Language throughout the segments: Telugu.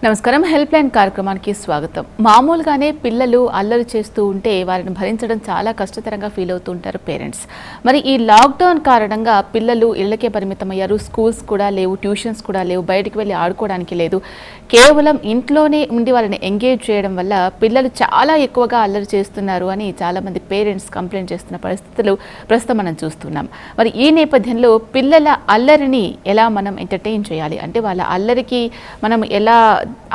నమస్కారం. హెల్ప్ లైన్ కార్యక్రమానికి స్వాగతం. మామూలుగానే పిల్లలు అల్లరి చేస్తూ ఉంటే వారిని భరించడం చాలా కష్టతరంగా ఫీల్ అవుతూ ఉంటారు పేరెంట్స్. మరి ఈ లాక్డౌన్ కారణంగా పిల్లలు ఇళ్లకే పరిమితమయ్యారు. స్కూల్స్ కూడా లేవు, ట్యూషన్స్ కూడా లేవు, బయటికి వెళ్ళి ఆడుకోవడానికి లేదు. కేవలం ఇంట్లోనే ఉండి వాళ్ళని ఎంగేజ్ చేయడం వల్ల పిల్లలు చాలా ఎక్కువగా అల్లరి చేస్తున్నారు అని చాలామంది పేరెంట్స్ కంప్లైంట్ చేస్తున్న పరిస్థితులు ప్రస్తుతం మనం చూస్తున్నాం. మరి ఈ నేపథ్యంలో పిల్లల అల్లరిని ఎలా మనం ఎంటర్టైన్ చేయాలి, అంటే వాళ్ళ అల్లరికి మనం ఎలా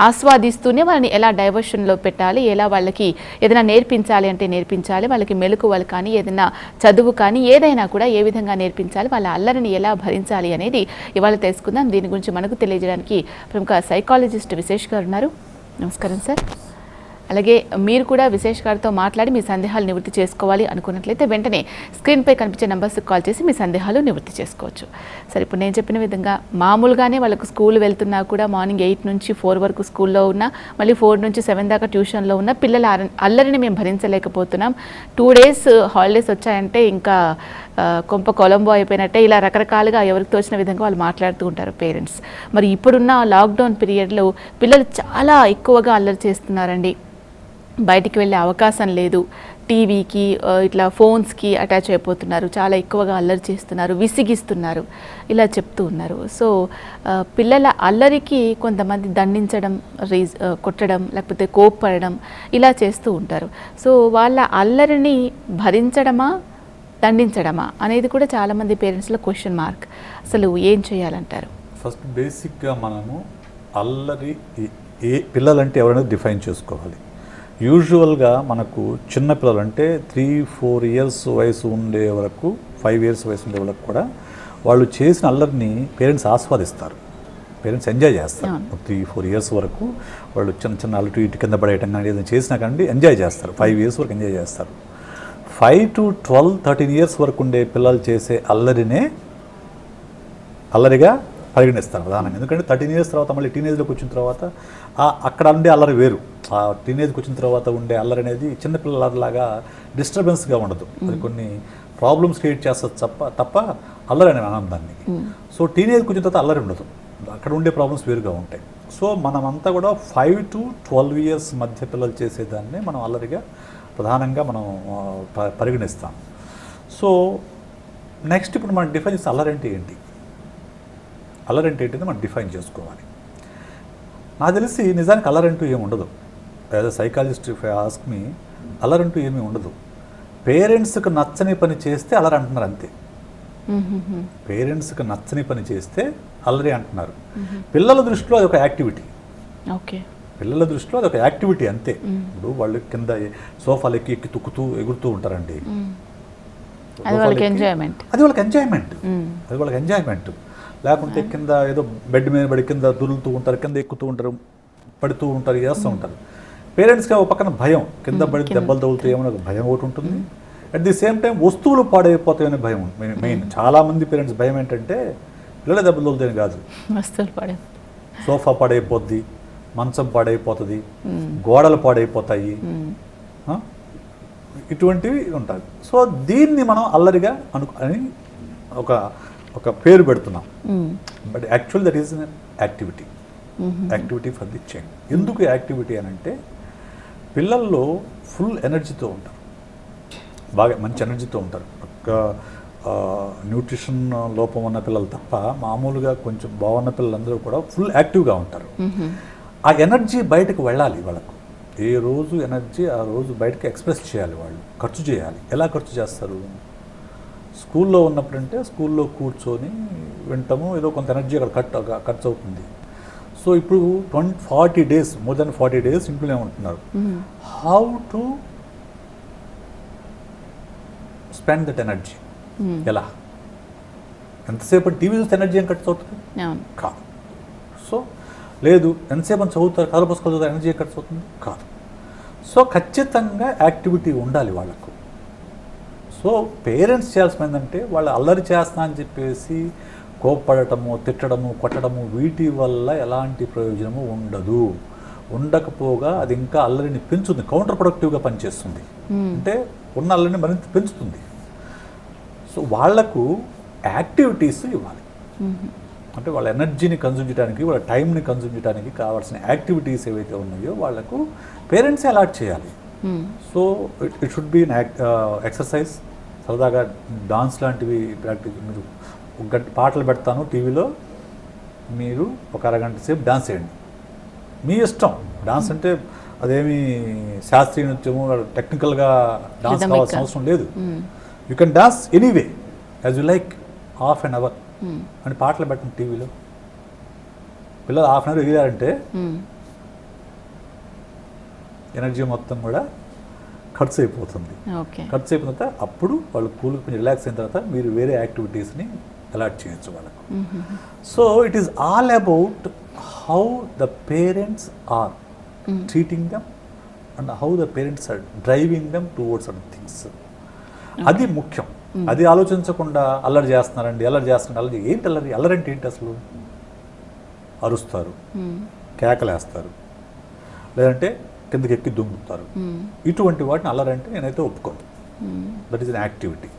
ఆస్వాదిస్తూనే వాళ్ళని ఎలా డైవర్షన్లో పెట్టాలి, ఎలా వాళ్ళకి ఏదైనా నేర్పించాలి అంటే నేర్పించాలి, వాళ్ళకి మెలకువలు కానీ ఏదైనా చదువు కానీ ఏదైనా కూడా ఏ విధంగా నేర్పించాలి, వాళ్ళ అల్లరిని ఎలా భరించాలి అనేది ఇవాళ తెలుసుకుందాం. దీని గురించి మనకు తెలియజేయడానికి ప్రముఖ సైకాలజిస్ట్ విశేష్ గారు ఉన్నారు. నమస్కారం సార్. అలాగే మీరు కూడా విశేష్ గారితో మాట్లాడి మీ సందేహాలు నివృత్తి చేసుకోవాలి అనుకున్నట్లయితే వెంటనే స్క్రీన్పై కనిపించే నెంబర్స్కి కాల్ చేసి మీ సందేహాలు నివృత్తి చేసుకోవచ్చు. సరే, ఇప్పుడు నేను చెప్పిన విధంగా మామూలుగానే వాళ్ళకు స్కూల్ వెళ్తున్నా కూడా మార్నింగ్ 8 నుంచి 4 వరకు స్కూల్లో ఉన్నా, మళ్ళీ 4 నుంచి 7 దాకా ట్యూషన్లో ఉన్న పిల్లల అల్లరిని మేము భరించలేకపోతున్నాం. 2 days హాలిడేస్ వచ్చాయంటే ఇంకా కొంప కొలంబో అయిపోయినట్టే, ఇలా రకరకాలుగా ఎవరికి తోచిన విధంగా వాళ్ళు మాట్లాడుతూ ఉంటారు పేరెంట్స్. మరి ఇప్పుడున్న లాక్డౌన్ పీరియడ్లో పిల్లలు చాలా ఎక్కువగా అల్లరి చేస్తున్నారండి. బయటికి వెళ్ళే అవకాశం లేదు, టీవీకి ఇట్లా ఫోన్స్కి అటాచ్ అయిపోతున్నారు, చాలా ఎక్కువగా అల్లరి చేస్తున్నారు, విసిగిస్తున్నారు, ఇలా చెప్తూ ఉన్నారు. సో పిల్లల అల్లరికి కొంతమంది దండించడం, కొట్టడం, లేకపోతే కోప్పడడం ఇలా చేస్తూ ఉంటారు. సో వాళ్ళ అల్లరిని భరించడమా దండించడమా అనేది కూడా చాలామంది పేరెంట్స్లో క్వశ్చన్ మార్క్. అసలు ఏం చేయాలంటారు? ఫస్ట్ బేసిక్గా మనము అల్లరి పిల్లలంటే ఎవరైనా డిఫైన్ చేసుకోవాలి. యూజువల్గా మనకు చిన్న పిల్లలు అంటే 3-4 years వయసు ఉండే వరకు, 5 years వయసు ఉండే వరకు కూడా వాళ్ళు చేసిన అల్లరిని పేరెంట్స్ ఆస్వాదిస్తారు, పేరెంట్స్ ఎంజాయ్ చేస్తారు. 3-4 years వరకు వాళ్ళు చిన్న చిన్న అల్లరి ఇటు కింద పడేయటం కానీ ఏదైనా చేసినా కానీ ఎంజాయ్ చేస్తారు. 5 years వరకు ఎంజాయ్ చేస్తారు. 5 to 12, 13 years వరకు ఉండే పిల్లలు చేసే అల్లరిగా పరిగణిస్తారు ప్రధానంగా. ఎందుకంటే 13 years తర్వాత మళ్ళీ టీనేజ్లోకి వచ్చిన తర్వాత అక్కడ ఉండే అల్లరి వేరు. ఆ టీనేజ్కి వచ్చిన తర్వాత ఉండే అల్లరి అనేది చిన్నపిల్లలాగా డిస్టర్బెన్స్గా ఉండదు, అది కొన్ని ప్రాబ్లమ్స్ క్రియేట్ చేస్తుంది తప్ప అల్లరి అనే ఆనందాన్ని. సో టీనేజ్కి వచ్చిన తర్వాత అల్లరి ఉండదు, అక్కడ ఉండే ప్రాబ్లమ్స్ వేరుగా ఉంటాయి. సో మనమంతా కూడా 5 to 12 years మధ్య పిల్లలు చేసేదాన్ని మనం అల్లరిగా ప్రధానంగా మనం పరిగణిస్తాం. సో నెక్స్ట్ ఇప్పుడు మనం డిఫైన్ చేస్తే అల్లరి అంటే ఏంటి, అల్లరి అంటే ఏంటంటే మనం డిఫైన్ చేసుకోవాలి. నాకు తెలిసి నిజానికి అల్లరి అంటూ ఏమి ఉండదు. As a psychologist if I ask me, అల్లరి అంటూ ఏమీ ఉండదు. పేరెంట్స్కి నచ్చని పని చేస్తే అల్లరి అంటున్నారు అంతే. పేరెంట్స్కి నచ్చని పని చేస్తే అల్లరి అంటున్నారు. పిల్లల దృష్టిలో అది ఒక యాక్టివిటీ. పిల్లల దృష్టిలో అది ఒక యాక్టివిటీ అంతే. ఇప్పుడు వాళ్ళు కింద సోఫాలు ఎక్కి తుక్కుతూ ఎగురుతూ ఉంటారండి, అది వాళ్ళకి ఎంజాయ్మెంట్. లేకుంటే కింద ఏదో బెడ్ మీద పడి కింద దురులుతూ ఉంటారు, కింద ఎక్కుతూ ఉంటారు, పడుతూ ఉంటారు, చేస్తూ ఉంటారు. పేరెంట్స్కి ఒక పక్కన భయం, కింద పడి దెబ్బలు తగులుతాయేమో ఒక భయం ఒకటి ఉంటుంది. అట్ ది సేమ్ టైం వస్తువులు పాడైపోతాయనే భయం మెయిన్. చాలామంది పేరెంట్స్ భయం ఏంటంటే పిల్లల దెబ్బలు తగులుతాయని కాదు, సోఫా పాడైపోద్ది, మంచం పాడైపోతుంది, గోడలు పాడైపోతాయి, ఇటువంటివి ఉంటాయి. సో దీన్ని మనం అల్లరిగా అని ఒక పేరు పెడుతున్నాం. But actual that is activity for the child. ఎందుకు యాక్టివిటీ అని అంటే పిల్లల్లో ఫుల్ ఎనర్జీతో ఉంటారు, బాగా మంచి ఎనర్జీతో ఉంటారు. ఒక న్యూట్రిషన్ లోపం ఉన్న పిల్లలు తప్ప మామూలుగా కొంచెం బాగున్న పిల్లలందరూ కూడా ఫుల్ యాక్టివ్గా ఉంటారు. ఆ ఎనర్జీ బయటకు వెళ్ళాలి వాళ్ళకు. ఏ రోజు ఎనర్జీ ఆ రోజు బయటకు ఎక్స్ప్రెస్ చేయాలి, వాళ్ళు ఖర్చు చేయాలి. ఎలా ఖర్చు చేస్తారు? స్కూల్లో ఉన్నప్పుడంటే స్కూల్లో కూర్చొని వింటాము, ఏదో కొంత ఎనర్జీ అక్కడ ఖర్చు అవుతుంది. సో ఇప్పుడు 40 days, మోర్ దెన్ 40 days ఇంట్లోనే ఉంటున్నారు. How to spend that energy? ఎలా? ఎంతసేపు టీవీ చూస్తే ఎనర్జీ ఏం ఖర్చు అవుతుంది? కాదు. సో లేదు, ఎంతసేపు చదువుతారు, కథల పుస్తకాలు చదువుతారు, ఎనర్జీ ఖర్చు అవుతుంది? కాదు. సో ఖచ్చితంగా యాక్టివిటీ ఉండాలి వాళ్ళకు. సో పేరెంట్స్ చేయాల్సిన ఏంటంటే వాళ్ళు అల్లరి చేస్తా అని చెప్పేసి కోప్పడటము, తిట్టడము, కొట్టడము, వీటి వల్ల ఎలాంటి ప్రయోజనము ఉండదు. ఉండకపోగా అది ఇంకా అల్లరిని పెంచుతుంది, కౌంటర్ ప్రొడక్టివ్గా పనిచేస్తుంది. అంటే ఉన్న అల్లరిని మరింత పెంచుతుంది. సో వాళ్లకు యాక్టివిటీస్ ఇవ్వాలి. అంటే వాళ్ళ ఎనర్జీని కన్జ్యూమ్ చేయడానికి, వాళ్ళ టైంని కన్జ్యూమ్ చేయడానికి కావాల్సిన యాక్టివిటీస్ ఏవైతే ఉన్నాయో వాళ్ళకు పేరెంట్సే అలాట్ చేయాలి. So it should be exercise. సరదాగా డాన్స్ లాంటివి ప్రాక్టీస్. మీరు ఒక గంట పాటలు పెడతాను టీవీలో, మీరు ఒక అరగంట సేపు డాన్స్ చేయండి, మీ ఇష్టం. డాన్స్ అంటే అదేమి శాస్త్రీయ నృత్యము టెక్నికల్గా డాన్స్ కావాల్సిన అవసరం లేదు. You can dance anyway as you like, half an hour అని పాటలు పెట్టండి టీవీలో. పిల్లలు హాఫ్ అన్ అవర్ ఎగిరారంటే ఎనర్జీ మొత్తం కూడా ఖర్చు అయిపోతుంది. ఖర్చు అయిపోయిన తర్వాత అప్పుడు వాళ్ళు కూల్గా కొంచెం రిలాక్స్ అయిన తర్వాత మీరు వేరే యాక్టివిటీస్ని అలాట్ చేయొచ్చు వాళ్ళకు. So it is all about how the parents are treating them and how the parents are driving them towards other things. అది ముఖ్యం. అది ఆలోచించకుండా అల్లరి చేస్తున్నారండి, అల్లరి ఏంటి అల్లరి అంటే ఏంటి అసలు? అరుస్తారు, కేకలేస్తారు, లేదంటే కిందకి ఎక్కి దుంగుతారు. ఇటువంటి వాటిని అల్లరి అంటే నేనైతే ఒప్పుకోను. That is an activity.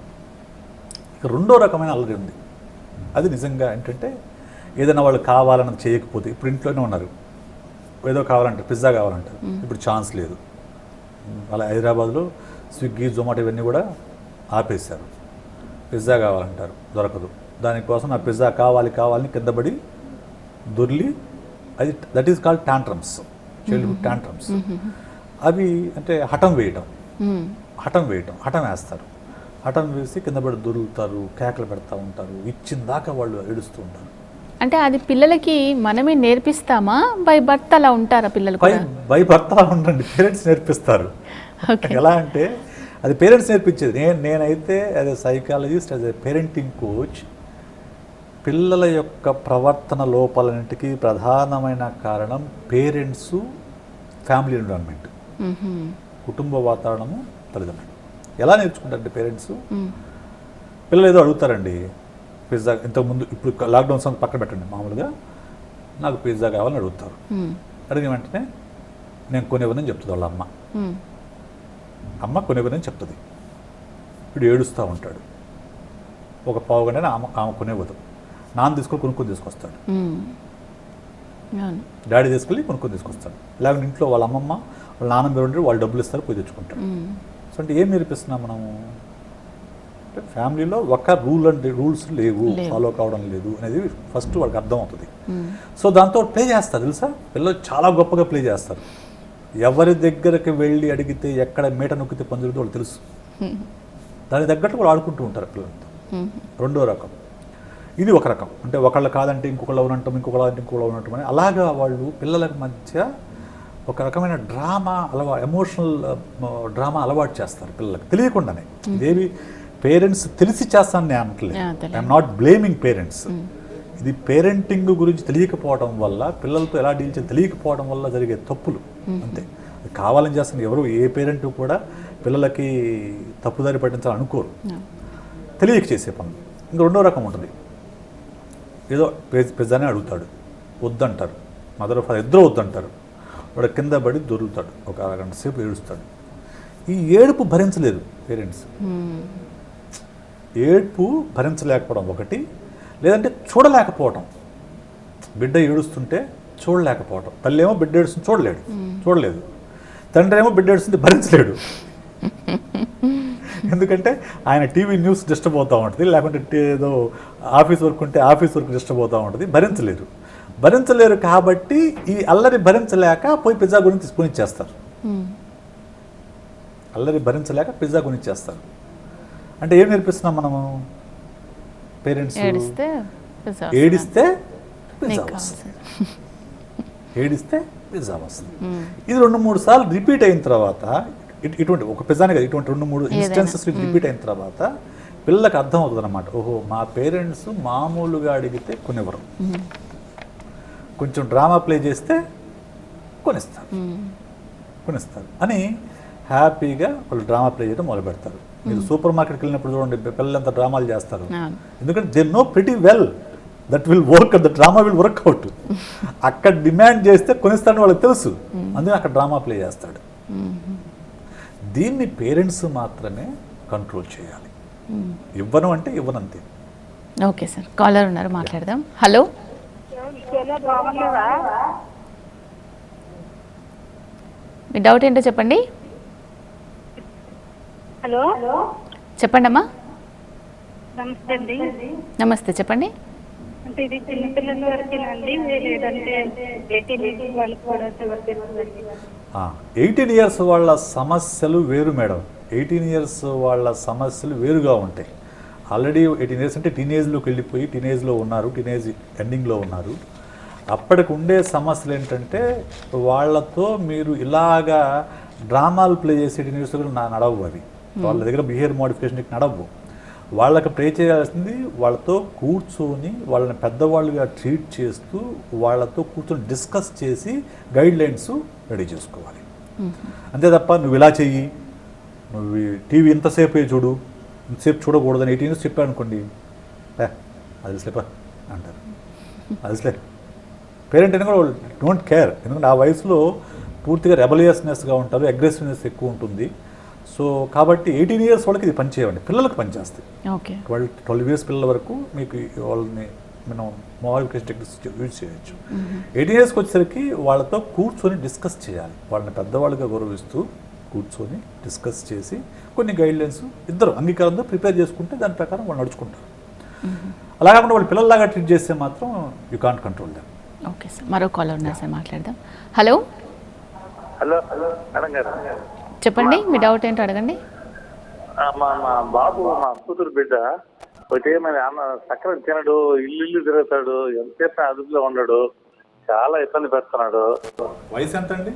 ఇక రెండో రకమైన అల్లరి ఉంది. అది నిజంగా ఏంటంటే ఏదైనా వాళ్ళు కావాలని చేయకపోతే, ఇప్పుడు ఇంట్లోనే ఉన్నారు, ఏదో కావాలంటారు, పిజ్జా కావాలంటారు, ఇప్పుడు ఛాన్స్ లేదు. అలా హైదరాబాద్లో స్విగ్గీ, జొమాటో ఇవన్నీ కూడా ఆపేశారు. పిజ్జా కావాలంటారు, దొరకదు. దానికోసం నా పిజ్జా కావాలని కిందపడి దొర్లి, అది that is called tantrums, childhood tantrums. అవి అంటే హఠం వేస్తారు. హఠం వేసి కిందపడి దొరుకుతారు, కేకలు పెడతా ఉంటారు, ఇచ్చిన దాకా వాళ్ళు ఏడుస్తూ ఉంటారు. అంటే అది పిల్లలకి మనమే నేర్పిస్తామా? బై బర్త్ అలా ఉంటారా పిల్లలు? బై బర్త్ అలా ఉండండి, పేరెంట్స్ నేర్పిస్తారు. ఎలా అంటే అది పేరెంట్స్ నేర్పించేది. నేనైతే as a psychologist, as a parenting coach, పిల్లల యొక్క ప్రవర్తన లోపాలన్నింటికి ప్రధానమైన కారణం పేరెంట్సు, ఫ్యామిలీ ఎన్విరాన్మెంట్, కుటుంబ వాతావరణము, తల్లిదండ్రులు. ఎలా నేర్చుకుంటారంటే పేరెంట్స్, పిల్లలు ఏదో అడుగుతారండి, పిజ్జా. ఇంతకుముందు ఇప్పుడు లాక్డౌన్ సమయం పక్కన పెట్టండి, మామూలుగా నాకు పిజ్జా కావాలని అడుగుతారు. అడిగిన వెంటనే నేను కొనివ్వనని చెప్తుంది వాళ్ళ అమ్మ కొనివ్వనని చెప్తుంది. ఇప్పుడు ఏడుస్తూ ఉంటాడు. ఒక పావు గంట ఆమె కొనివ్వదు. నాన్న కొనుక్కొని తీసుకొస్తాడు, డాడీ కొనుక్కొని తీసుకొస్తాడు. లేకపోతే ఇంట్లో వాళ్ళ అమ్మమ్మ వాళ్ళ నాన్న మీద ఉండి వాళ్ళు డబ్బులు ఇస్తారు, పోయి తెచ్చుకుంటాడు. సో అంటే ఏం నేర్పిస్తున్నాం మనము? అంటే ఫ్యామిలీలో ఒక రూల్స్ లేవు, ఫాలో కావడం లేదు అనేది ఫస్ట్ వాళ్ళకి అర్థం అవుతుంది. సో దాంతో ప్లే చేస్తారు. తెలుసా, పిల్లలు చాలా గొప్పగా ప్లే చేస్తారు. ఎవరి దగ్గరికి వెళ్ళి అడిగితే ఎక్కడ మేట నొక్కితే పందులుతో వాళ్ళు తెలుసు. దాని తగ్గట్టు వాళ్ళు ఆడుకుంటూ ఉంటారు పిల్లలతో. రెండో రకం ఇది. ఒక రకం అంటే ఒకళ్ళు కాదంటే ఇంకొకళ్ళు ఉన్నట్టు, ఇంకొకళ్ళు అంటే ఇంకొకళ్ళు ఉన్నట్టు అని అలాగా వాళ్ళు పిల్లల మధ్య ఒక రకమైన ఎమోషనల్ డ్రామా అలవాటు చేస్తారు పిల్లలకి తెలియకుండానే. ఇదేవి పేరెంట్స్ తెలిసి చేస్తాను నేను అనట్లేదు. I'm not blaming parents. ఇది పేరెంటింగ్ గురించి తెలియకపోవడం వల్ల, పిల్లలతో ఎలా డీల్ చేయాలి తెలియకపోవడం వల్ల జరిగే తప్పులు అంతే. అది కావాలని చేస్తున్న ఎవరు, ఏ పేరెంట్ కూడా పిల్లలకి తప్పుదారి పట్టించాలని అనుకోరు, తెలియక చేసే పనులు. ఇంకా రెండో రకం ఉంటుంది. ఏదో పిజ్జానే అడుగుతాడు, వద్దంటారు, మదర్ ఫాదర్ ఇద్దరు వద్దంటారు. వాడు కింద పడి దొరుకుతాడు, ఒక అరగంట సేపు ఏడుస్తాడు. ఈ ఏడుపు భరించలేదు పేరెంట్స్. ఏడుపు భరించలేకపోవడం ఒకటి, లేదంటే చూడలేకపోవటం. బిడ్డ ఏడుస్తుంటే చూడలేకపోవటం. తల్లి ఏమో బిడ్డ ఏడుస్తుంది చూడలేదు, తండ్రి ఏమో బిడ్డ ఏడుస్తుంది భరించలేడు. ఎందుకంటే ఆయన టీవీ న్యూస్ డిస్టర్బ్ అవుతూ ఉంటుంది, లేకుంటే ఏదో ఆఫీస్ వర్క్ ఉంటే ఆఫీస్ వర్క్ డిస్టర్బ్ అవుతూ ఉంటుంది. భరించలేరు కాబట్టి ఈ అల్లరి భరించలేక పోయి పిజ్జా గురించి కొనిచ్చేస్తారు. అల్లరి భరించలేక పిజ్జా కొనిచ్చేస్తారు. అంటే ఏం నేర్పిస్తున్నాం మనము? పేరెంట్స్ ఏడిస్తే పిజ్జా వస్తుంది. ఇది 2-3 సార్లు రిపీట్ అయిన తర్వాత, ఇటువంటి ఒక పిజ్జానే కదా, ఇటువంటి 2-3 ఇన్స్టెన్సెస్ రిపీట్ అయిన తర్వాత పిల్లలకు అర్థం అవుతుంది అన్నమాట. ఓహో, మా పేరెంట్స్ మామూలుగా అడిగితే కొనివ్వరు, కొంచెం డ్రామా ప్లే చేస్తే కొనిస్తారు అని హ్యాపీగా వాళ్ళు డ్రామా ప్లే చేయడం మొదలు పెడతారు. మీరు సూపర్ మార్కెట్కి వెళ్ళినప్పుడు చూడండి, పిల్లలంతా డ్రామాలు చేస్తారు. ఎందుకంటే they know pretty well that will work, the drama will work out. అక్కడ డిమాండ్ చేస్తే కొనిస్తాడని వాళ్ళకి తెలుసు, అందుకని అక్కడ డ్రామా ప్లే చేస్తాడు. దీన్ని పేరెంట్స్ మాత్రమే కంట్రోల్ చేయాలి. ఇవ్వను అంటే ఇవ్వనంతే. ఓకే సార్, కాలర్ ఉన్నారు, మాట్లాడదాం. హలో. ఓకేనా, బాగున్నావా? మీ డౌట్ ఏంటో చెప్పండి. హలో, చెప్పండి అమ్మా. నమస్తే అండి. నమస్తే, చెప్పండి. అంటే ఇది చిన్నపిల్లల వరకేనండి, లేదంటే 18 years వాళ్ళకి కూడా వర్తిస్తుందండి? 18 years వాళ్ళ సమస్యలు వేరు మేడం. 18 years వాళ్ళ సమస్యలు వేరుగా ఉంటాయి. ఆల్రెడీ 18 years అంటే టీనేజ్లోకి వెళ్ళిపోయి టీనేజ్లో ఉన్నారు, టీనేజ్ ఎండింగ్లో ఉన్నారు. అప్పటికి ఉండే సమస్యలు ఏంటంటే వాళ్ళతో మీరు ఇలాగా డ్రామాలు ప్లే చేసే టీనేజ్ నడవు. అవి వాళ్ళ దగ్గర బిహేవియర్ మోడిఫికేషన్కి నడవు. వాళ్ళకి ప్రే చేయాల్సింది వాళ్ళతో కూర్చొని వాళ్ళని పెద్దవాళ్ళుగా ట్రీట్ చేస్తూ వాళ్ళతో కూర్చొని డిస్కస్ చేసి గైడ్ లైన్స్ రెడీ చేసుకోవాలి. అంతే తప్ప నువ్వు ఇలా చెయ్యి, నువ్వు టీవీ ఇంతసేపే చూడు, ఇంతసేపు చూడకూడదని 18 years చెప్పాను అనుకోండి, అది స్లేపా అంటారు. అది స్లే పేరెంట్ అయినా కూడా డోంట్ కేర్. ఎందుకంటే ఆ వయసులో పూర్తిగా రెబలియస్నెస్గా ఉంటారు, అగ్రెసివ్నెస్ ఎక్కువ ఉంటుంది. సో కాబట్టి 18 years వాళ్ళకి ఇది పనిచేయండి, పిల్లలకు పనిచేస్తాయి. ఓకే, 12 years పిల్లల వరకు మీకు వాళ్ళని మనం మోడిఫికేషన్ టెక్నిక్స్ యూజ్ చేయొచ్చు. 18 yearsకి వచ్చేసరికి వాళ్ళతో కూర్చొని డిస్కస్ చేయాలి. వాళ్ళని పెద్దవాళ్ళుగా గౌరవిస్తూ కూర్చొని డిస్కస్ చేసి కొన్ని గైడ్లైన్స్ ఇద్దరు అంగీకారంతో ప్రిపేర్ చేసుకుంటే దాని ప్రకారం వాళ్ళు నడుచుకుంటారు. అలా కాకుండా వాళ్ళు పిల్లల్లాగా ట్రీట్ చేస్తే మాత్రం you can't control them. Okay sir, మరో కాల్ ఉన్నారు సార్, మాట్లాడదాం. హలో, హలో మేడం గారు, చెప్పండి. మీ డౌట్ ఏంటో అడగండి. మా బాబు, మా కూతురు బిడ్డ ఒకటి మరి అన్న సక్కర తినడు, ఇల్లు తిరుగుతాడు, ఎంతసేపు అదుపులో ఉండడు, చాలా ఇబ్బంది పెడుతున్నాడు. వయసు ఎంత అండి?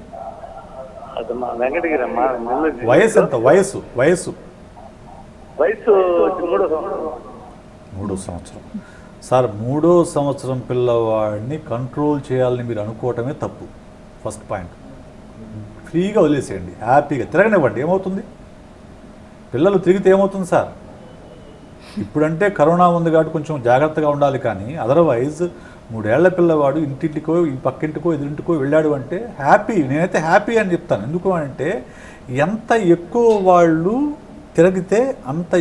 అది మా వెంకటగిరి అమ్మా. వయసు ఎంత? వయసు వయసు 3వ సంవత్సరం. సార్, 3వ సంవత్సరం పిల్లవాడిని కంట్రోల్ చేయాలని మీరు అనుకోవటమే తప్పు. ఫస్ట్ పాయింట్, ఫ్రీగా వదిలేసేయండి, హ్యాపీగా తిరగనివ్వండి. ఏమవుతుంది? పిల్లలు తిరిగితే ఏమవుతుంది సార్? ఇప్పుడంటే కరోనా ఉంది కాబట్టి కొంచెం జాగ్రత్తగా ఉండాలి, కానీ అదర్వైజ్ 3 ఏళ్ల పిల్లవాడు ఇంటింటికో ఈ పక్కింటికో ఎదురింటికో వెళ్ళాడు అంటే హ్యాపీ. నేనైతే హ్యాపీ అని చెప్తాను. ఎందుకు అంటే ఎంత ఎక్కువ వాళ్ళు తిరిగితే అంత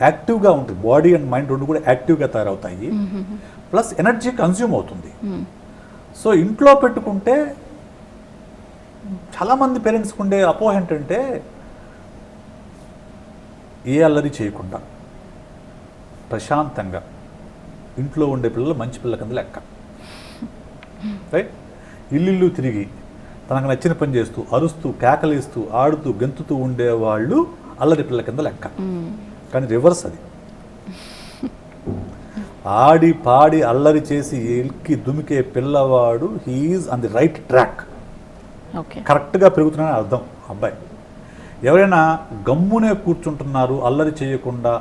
యాక్టివ్గా ఉంటుంది. బాడీ అండ్ మైండ్ రెండు కూడా యాక్టివ్గా తయారవుతాయి, ప్లస్ ఎనర్జీ కన్జ్యూమ్ అవుతుంది. సో ఇంట్లో పెట్టుకుంటే చాలామంది పేరెంట్స్కి ఉండే అపోహ ఏంటంటే ఏ అల్లరి చేయకుండా ప్రశాంతంగా ఇంట్లో ఉండే పిల్లలు మంచి పిల్లల కింద లెక్క. రైట్? ఇల్లు తిరిగి తనకు నచ్చిన పని చేస్తూ అరుస్తూ కేకలేస్తూ ఆడుతూ గెంతుతూ ఉండేవాళ్ళు అల్లరి పిల్లల కింద లెక్క. కానీ రివర్స్ అది. ఆడి పాడి అల్లరి చేసి ఎల్కి దుమికే పిల్లవాడు he is on the right track, కరెక్ట్గా పెరుగుతున్నాడని అర్థం. అబ్బాయి ఎవరైనా గమ్మునే కూర్చుంటున్నారు అల్లరి చేయకుండా,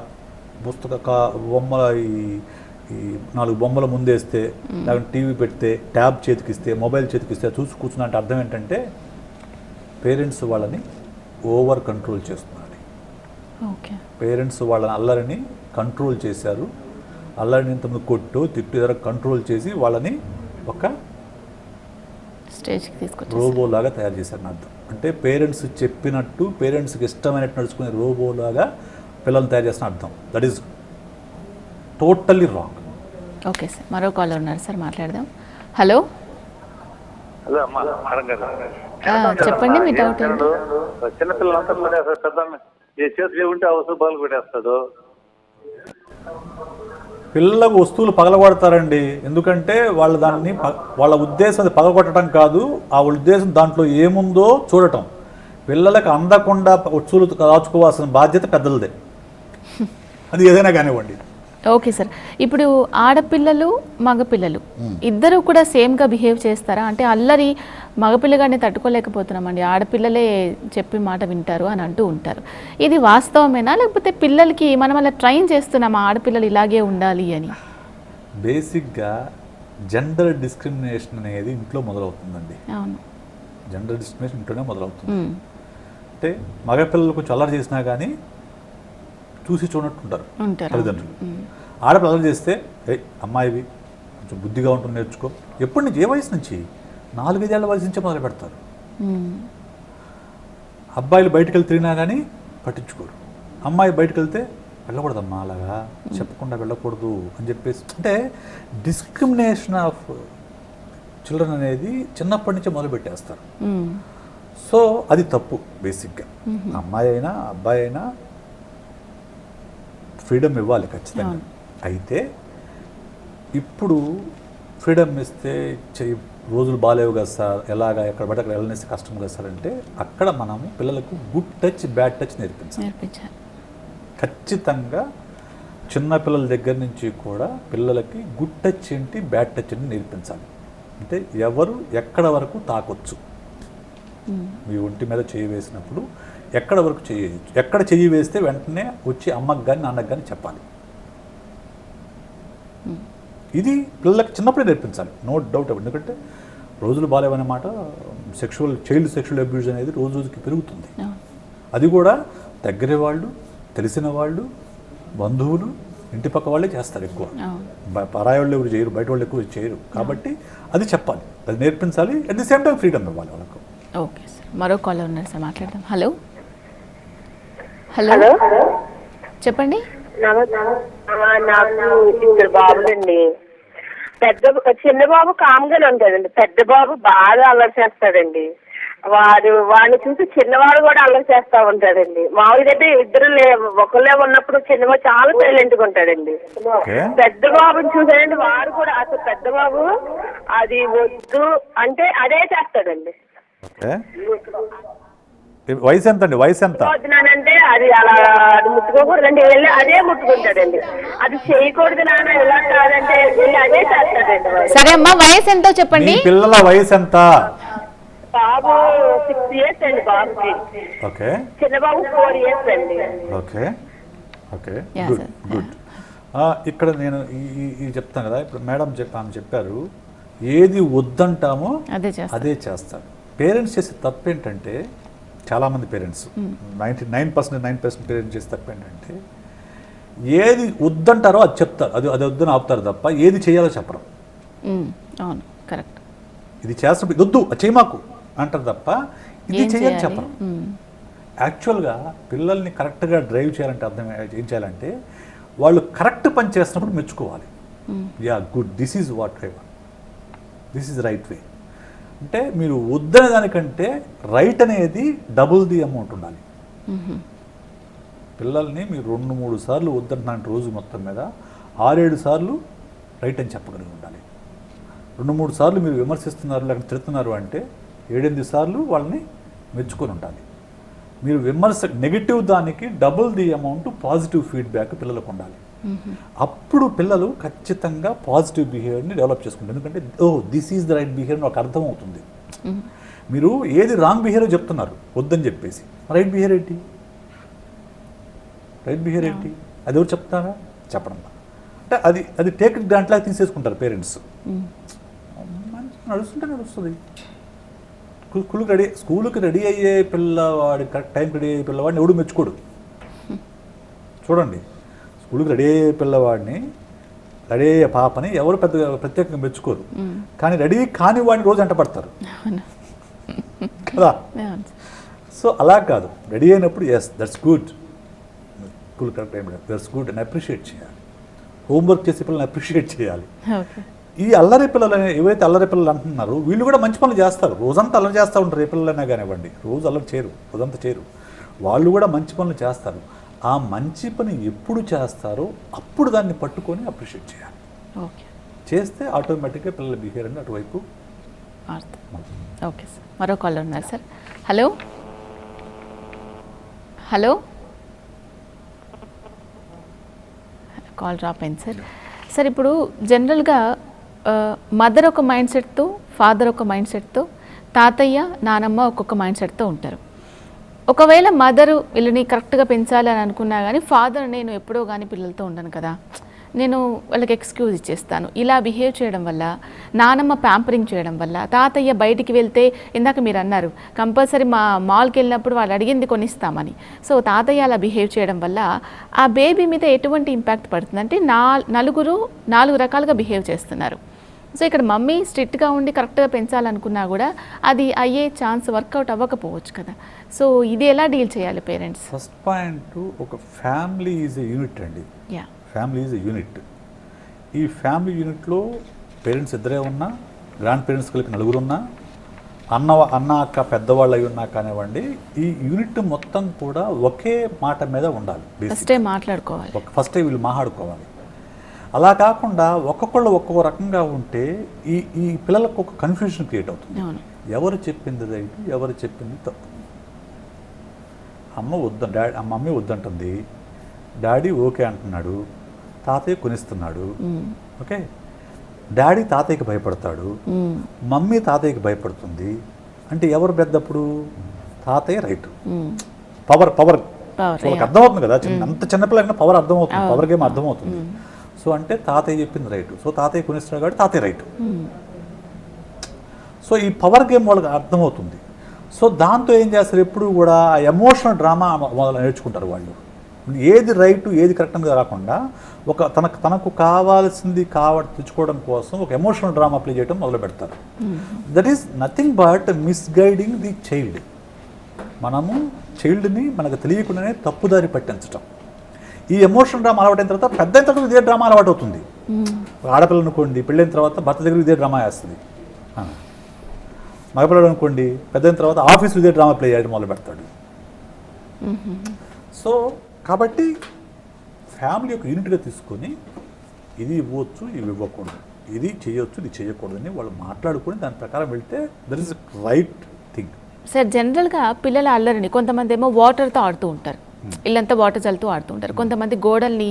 బొమ్మల ఈ 4 బొమ్మలు ముందేస్తే, లేకపోతే టీవీ పెడితే, ట్యాబ్ చేతికిస్తే, మొబైల్ చేతికిస్తే చూసి కూర్చున్నా అంటే అర్థం ఏంటంటే పేరెంట్స్ వాళ్ళని ఓవర్ కంట్రోల్ చేస్తున్నారు. పేరెంట్స్ వాళ్ళని అల్లరిని కంట్రోల్ చేశారు. అల్లరిని ఇంతమంది కొట్టు తిట్టు ఎదురు కంట్రోల్ చేసి వాళ్ళని ఒక స్టేజ్కి తీసుకొచ్చి రోబోలాగా తయారు చేశారని అర్థం. అంటే పేరెంట్స్ చెప్పినట్టు, పేరెంట్స్కి ఇష్టమైనట్టు నడుచుకునే రోబోలాగా పిల్లల్ని తయారు చేసిన అర్థం. That is totally wrong. Okay sir, మరో కాలర్ ఉన్నారు సార్, మాట్లాడదాం. హలో, హలో అమ్మా మేడం గారు, చెప్పండి. మీ డౌట్ ఏంటి? చిన్నపిల్లలంతా పెట్టేస్తాడు, పెద్ద ఏ చేతులు ఉంటే ఆ వస్తువు బాలు పెట్టేస్తాడు. పిల్లలకు వస్తువులు పగలగొడతారండి. ఎందుకంటే వాళ్ళ ఉద్దేశం అది పగలగొట్టడం కాదు, ఆ ఉద్దేశం దాంట్లో ఏముందో చూడటం. పిల్లలకు అందకుండా వస్తువులు దాచుకోవాల్సిన బాధ్యత పెద్దలదే, అది ఏదైనా కానివ్వండి. ఓకే సార్, ఇప్పుడు ఆడపిల్లలు మగపిల్లలు ఇద్దరు కూడా సేమ్గా బిహేవ్ చేస్తారా? అంటే అల్లరి మగపిల్లగానే తట్టుకోలేకపోతున్నామండి, ఆడపిల్లలే చెప్పి మాట వింటారు అని అంటూ ఉంటారు. ఇది వాస్తవమేనా, లేకపోతే పిల్లలకి మనం అలా ట్రైన్ చేస్తున్నామా ఆడపిల్లలు ఇలాగే ఉండాలి అని? బేసిక్గా జెండర్ డిస్క్రిమినేషన్ అనేది ఇంట్లో మొదలవుతుందండి. అవును, జెండర్ డిస్క్రిమినేషన్ ఇంట్లోనే మొదలవుతుంది. అంటే మగపిల్లలు కొంచెం అల్లరి చేసినా కానీ చూసి చూడనట్టుంటారు తల్లిదండ్రులు. ఆడపిల్ల అల్లరి చేస్తే అమ్మాయివి కొంచెం బుద్ధిగా ఉంటుంది నేర్చుకో. ఎప్పటి నుంచి? ఏ వయసు నుంచి? 4-5 ఏళ్ల వయసు నుంచే మొదలు పెడతారు. అబ్బాయిలు బయటకు వెళ్తే తిరిగినా కానీ పట్టించుకోరు. అమ్మాయి బయటకు వెళ్తే వెళ్ళకూడదమ్మా, అలాగా చెప్పకుండా వెళ్ళకూడదు అని చెప్పేసి. అంటే డిస్క్రిమినేషన్ ఆఫ్ చిల్డ్రన్ అనేది చిన్నప్పటి నుంచే మొదలు పెట్టేస్తారు. సో అది తప్పు. బేసిక్గా అమ్మాయి అయినా అబ్బాయి అయినా ఫ్రీడమ్ ఇవ్వాలి ఖచ్చితంగా. అయితే ఇప్పుడు ఫ్రీడమ్ ఇస్తే రోజులు బాగాలేవు కదా సార్, ఎలాగా ఎక్కడ పడి అక్కడ వెళ్ళనేసి కష్టం కదా సార్ అంటే అక్కడ మనము పిల్లలకు గుడ్ టచ్ బ్యాడ్ టచ్ నేర్పించాలి. ఖచ్చితంగా చిన్న పిల్లల దగ్గర నుంచి కూడా పిల్లలకి గుడ్ టచ్ ఏంటి బ్యాడ్ టచ్ ఏంటి నేర్పించాలి. అంటే ఎవరు ఎక్కడ వరకు తాకొచ్చు, మీ ఒంటి మీద చెయ్యి వేసినప్పుడు ఎక్కడ వరకు చేయవచ్చు, ఎక్కడ చెయ్యి వేస్తే వెంటనే వచ్చి అమ్మకి కానీ నాన్నకి కానీ చెప్పాలి. ఇది పిల్లలకి చిన్నప్పుడే నేర్పించాలి, నో డౌట్. ఎందుకంటే రోజులు బాగాలేవన్నమాట, చైల్డ్ సెక్షువల్ అబ్యూజ్ అనేది రోజు రోజుకి పెరుగుతుంది. అది కూడా దగ్గర వాళ్ళు, తెలిసిన వాళ్ళు, బంధువులు, ఇంటి పక్క వాళ్ళే చేస్తారు ఎక్కువ. పరాయి వాళ్ళు ఎవరు చేయరు, బయట వాళ్ళు ఎక్కువ చేయరు. కాబట్టి అది చెప్పాలి, అది నేర్పించాలి. At the same time freedom ఇవ్వాలి వాళ్ళకు. ఓకే సార్, మరో కాలర్ ఉన్నారు సార్, మాట్లాడదాం. హలో హలో చెప్పండి. నాకు ఇద్దరు బాబులండి. చిన్న బాబు కామ్గానే ఉంటాడండి, పెద్ద బాబు బాగా అల్లరి చేస్తాడండి. వాడిని చూసి చిన్నవాడు కూడా అల్లరి చేస్తా ఉంటాడండి. మామూలుగా అయితే ఇద్దరు ఒకళ్ళే ఉన్నప్పుడు చిన్నబాబు చాలా సైలెంట్ గా ఉంటాడండి. పెద్ద బాబుని చూసాడండి, వాడు కూడా అసలు పెద్ద బాబు అది వద్దు అంటే అదే చేస్తాడండి. వయసు ఎంత అండి? వయసు ఎంత? వద్దునానంటే అది అలా అది ముట్టుకోకూడదండి, వెళ్ళి అదే ముట్టుకుంటాడండి. అది చేయకూడదు నాన్న ఇలా కాదంటే వెళ్ళి అదే చేస్తాడండి. సరే అమ్మా, వయసు ఎంతో చెప్పండి. పిల్లల వయసు ఎంత? బాబు 6 years అండి బాబుకి. ఓకే. చిన్న బాబు 4 years అండి. Okay okay, good good. ఇక్కడ నేను ఈ చెప్తాను కదా, ఇప్పుడు మేడం ఆమె చెప్పారు, ఏది వద్దంటామో అదే చేస్తారు. పేరెంట్స్ చేసే తప్పు ఏంటంటే, చాలామంది పేరెంట్స్ 99% పేరెంట్స్ చేసే తప్పు ఏంటంటే, ఏది వద్దంటారో అది చెప్తారు, అది వద్దని ఆపుతారు తప్ప ఏది చేయాలో చెప్పరు. అవును, కరెక్ట్. ఇది చేస్తున్నప్పుడు వద్దు అది చేయమాకు అంటారు తప్ప ఇది చేయాలని చెప్పరు. యాక్చువల్గా పిల్లల్ని కరెక్ట్గా డ్రైవ్ చేయాలంటే అర్థం ఏం చేయాలంటే, వాళ్ళు కరెక్ట్ పని చేస్తున్నప్పుడు మెచ్చుకోవాలి. Ya good, this is what I want, this is right way. అంటే మీరు వద్దనే దానికంటే రైట్ అనేది డబుల్ ది అమౌంట్ ఉండాలి. పిల్లల్ని మీరు 2-3 సార్లు వద్దంటున్నాను రోజు మొత్తం మీద, 6-7 సార్లు రైట్ అని చెప్పగలిగి ఉండాలి. 2-3 సార్లు మీరు విమర్శిస్తున్నారు లేకపోతే తిడుతున్నారు అంటే 7-8 సార్లు వాళ్ళని మెచ్చుకొని ఉండాలి. మీరు విమర్శ నెగిటివ్ దానికి double the amount positive feedback పిల్లలకు ఉండాలి. అప్పుడు పిల్లలు ఖచ్చితంగా పాజిటివ్ బిహేవియర్ని డెవలప్ చేసుకుంటారు. ఎందుకంటే this is the right behaviour నాకు అర్థమవుతుంది. మీరు ఏది రాంగ్ బిహేవియర్ చెప్తున్నారు వద్దని చెప్పేసి, రైట్ బిహేవియర్ ఏంటి? రైట్ బిహేవియర్ ఏంటి? అది ఎవరు చెప్తారా? చెప్పడం. అంటే అది టేక్ గ్రాంట్లాగా తీసేసుకుంటారు పేరెంట్స్. నడుస్తుంది. స్కూల్కి రెడీ అయ్యే పిల్లవాడి కరెక్ట్ టైంకి రెడీ అయ్యే పిల్లవాడిని ఎవడు మెచ్చుకోడు. చూడండి, స్కూల్కి రెడీ అయ్యే పిల్లవాడిని, రెడీ అయ్యే పాపని ఎవరు ప్రత్యేకంగా మెచ్చుకోరు. కానీ రెడీ కాని వాడిని రోజు వెంట పడతారు కదా. సో అలా కాదు, రెడీ అయినప్పుడు yes that's good, school correct time that's good అని అప్రిషియేట్ చేయాలి. హోంవర్క్ చేసే పిల్లల్ని అప్రిషియేట్ చేయాలి. ఈ అల్లరి పిల్లలు ఏవైతే అల్లరి పిల్లలు అంటున్నారో వీళ్ళు కూడా మంచి పనులు చేస్తారు. రోజంతా అల్లరి చేస్తూ ఉంటారు, ఏ పిల్లలైనా కానివ్వండి. రోజు అల్లరి చేయరు, రోజంతా చేయరు. వాళ్ళు కూడా మంచి పనులు చేస్తారు. ఆ మంచి పని ఎప్పుడు చేస్తారో అప్పుడు దాన్ని పట్టుకొని అప్రిషియేట్ చేయాలి. చేస్తే ఆటోమేటిక్గా పిల్లల బిహేవియర్ అనేది అటువైపు. ఓకే సార్, మరో కాల్ ఉన్నారు sir. Hello hello, call drop అయింది సార్. సార్, ఇప్పుడు జనరల్గా మదర్ ఒక మైండ్ సెట్తో, ఫాదర్ ఒక మైండ్ సెట్తో, తాతయ్య నానమ్మ ఒక్కొక్క మైండ్ సెట్తో ఉంటారు. ఒకవేళ మదరు వీళ్ళని కరెక్ట్గా పెంచాలి అని అనుకున్నా కానీ ఫాదర్ నేను ఎప్పుడో కానీ పిల్లలతో ఉండను కదా, నేను వాళ్ళకి ఎక్స్క్యూజ్ ఇచ్చేస్తాను, ఇలా బిహేవ్ చేయడం వల్ల, నానమ్మ ప్యాంపరింగ్ చేయడం వల్ల, తాతయ్య బయటికి వెళ్తే ఇందాక మీరు అన్నారు కంపల్సరీ మాల్కి వెళ్ళినప్పుడు వాళ్ళు అడిగింది కొనిస్తామని, సో తాతయ్య అలా బిహేవ్ చేయడం వల్ల ఆ బేబీ మీద ఎటువంటి ఇంపాక్ట్ పడుతుంది అంటే నలుగురు 4 రకాలుగా బిహేవ్ చేస్తున్నారు. సో ఇక్కడ మమ్మీ స్ట్రిక్ట్గా ఉండి కరెక్ట్గా పెంచాలనుకున్నా కూడా అది అయ్యే ఛాన్స్ వర్కౌట్ అవ్వకపోవచ్చు కదా. సో ఇది ఎలా డీల్ చేయాలి పేరెంట్స్? ఫస్ట్ పాయింట్, ఒక ఫ్యామిలీ ఈజ్ ఎ యూనిట్ అండి. Family is a unit. ఈ ఫ్యామిలీ యూనిట్లో పేరెంట్స్ ఇద్దరే ఉన్నా, గ్రాండ్ పేరెంట్స్ కలిపి నలుగురున్నా, అన్న అక్క పెద్దవాళ్ళు అయి ఉన్నా కానివ్వండి, ఈ యూనిట్ మొత్తం కూడా ఒకే మాట మీద ఉండాలి. ఫస్టే మాట్లాడుకోవాలి, ఫస్టే వీళ్ళు మాట్లాడుకోవాలి. అలా కాకుండా ఒక్కొక్క రకంగా ఉంటే ఈ పిల్లలకు ఒక కన్ఫ్యూజన్ క్రియేట్ అవుతుంది. ఎవరు చెప్పింది రైట్, ఎవరు చెప్పింది తప్పు. మమ్మీ వద్దంటుంది, డాడీ ఓకే అంటున్నాడు, తాతయ్య కొనిస్తున్నాడు. ఓకే, డాడీ తాతయ్యకి భయపడతాడు, మమ్మీ తాతయ్యకి భయపడుతుంది. అంటే ఎవరు పెద్దప్పుడు? తాతయ్య రైట్. పవర్ వాళ్ళకి అర్థమవుతుంది కదా, అంత చిన్నపిల్లలైనా పవర్ అర్థమవుతుంది, పవర్ గేమ్ అర్థమవుతుంది. సో అంటే తాతయ్య చెప్పింది రైట్, సో తాతయ్య కొనిస్తున్నాడు కాబట్టి తాతయ్య రైట్. సో ఈ పవర్ గేమ్ వాళ్ళకి అర్థమవుతుంది. సో దాంతో ఏం చేస్తారు, ఎప్పుడు కూడా ఎమోషనల్ డ్రామా మొదలు నేర్చుకుంటారు వాళ్ళు. ఏది రైట్ ఏది కరెక్ట్ అనేది రాకుండా తనకు కావాల్సింది తెచ్చుకోవడం కోసం ఒక ఎమోషనల్ డ్రామా ప్లే చేయడం మొదలు పెడతారు. That is nothing but misguiding the child. మనము చైల్డ్ని మనకు తెలియకుండానే తప్పుదారి పట్టించటం. ఈ ఎమోషనల్ డ్రామా అలవాటైన తర్వాత పెద్ద అయిన తర్వాత ఇదే డ్రామా అలవాటు అవుతుంది. ఆడపిల్ల అనుకోండి, పెళ్ళైన తర్వాత భర్త దగ్గర ఇదే డ్రామా వేస్తుంది. మగపిల్లడు అనుకోండి, పెద్ద అయిన తర్వాత ఆఫీస్లో ఇదే డ్రామా ప్లే చేయడం మొదలు పెడతాడు. సో కాబట్టి ఫ్యామిలీ ఒక యూనిట్గా తీసుకొని ఇది ఇవ్వచ్చు, ఇవి ఇవ్వకూడదు, ఇది చేయొచ్చు, ఇది చేయకూడదని వాళ్ళు మాట్లాడుకొని దాని ప్రకారం వెళ్తే that is right thing. Sir, జనరల్గా పిల్లల అల్లరిని కొంతమంది ఏమో వాటర్తో ఆడుతూ ఉంటారు, ఇల్లంతా వాటర్ చల్లుతూ ఆడుతుంటారు. కొంతమంది గోడల్ని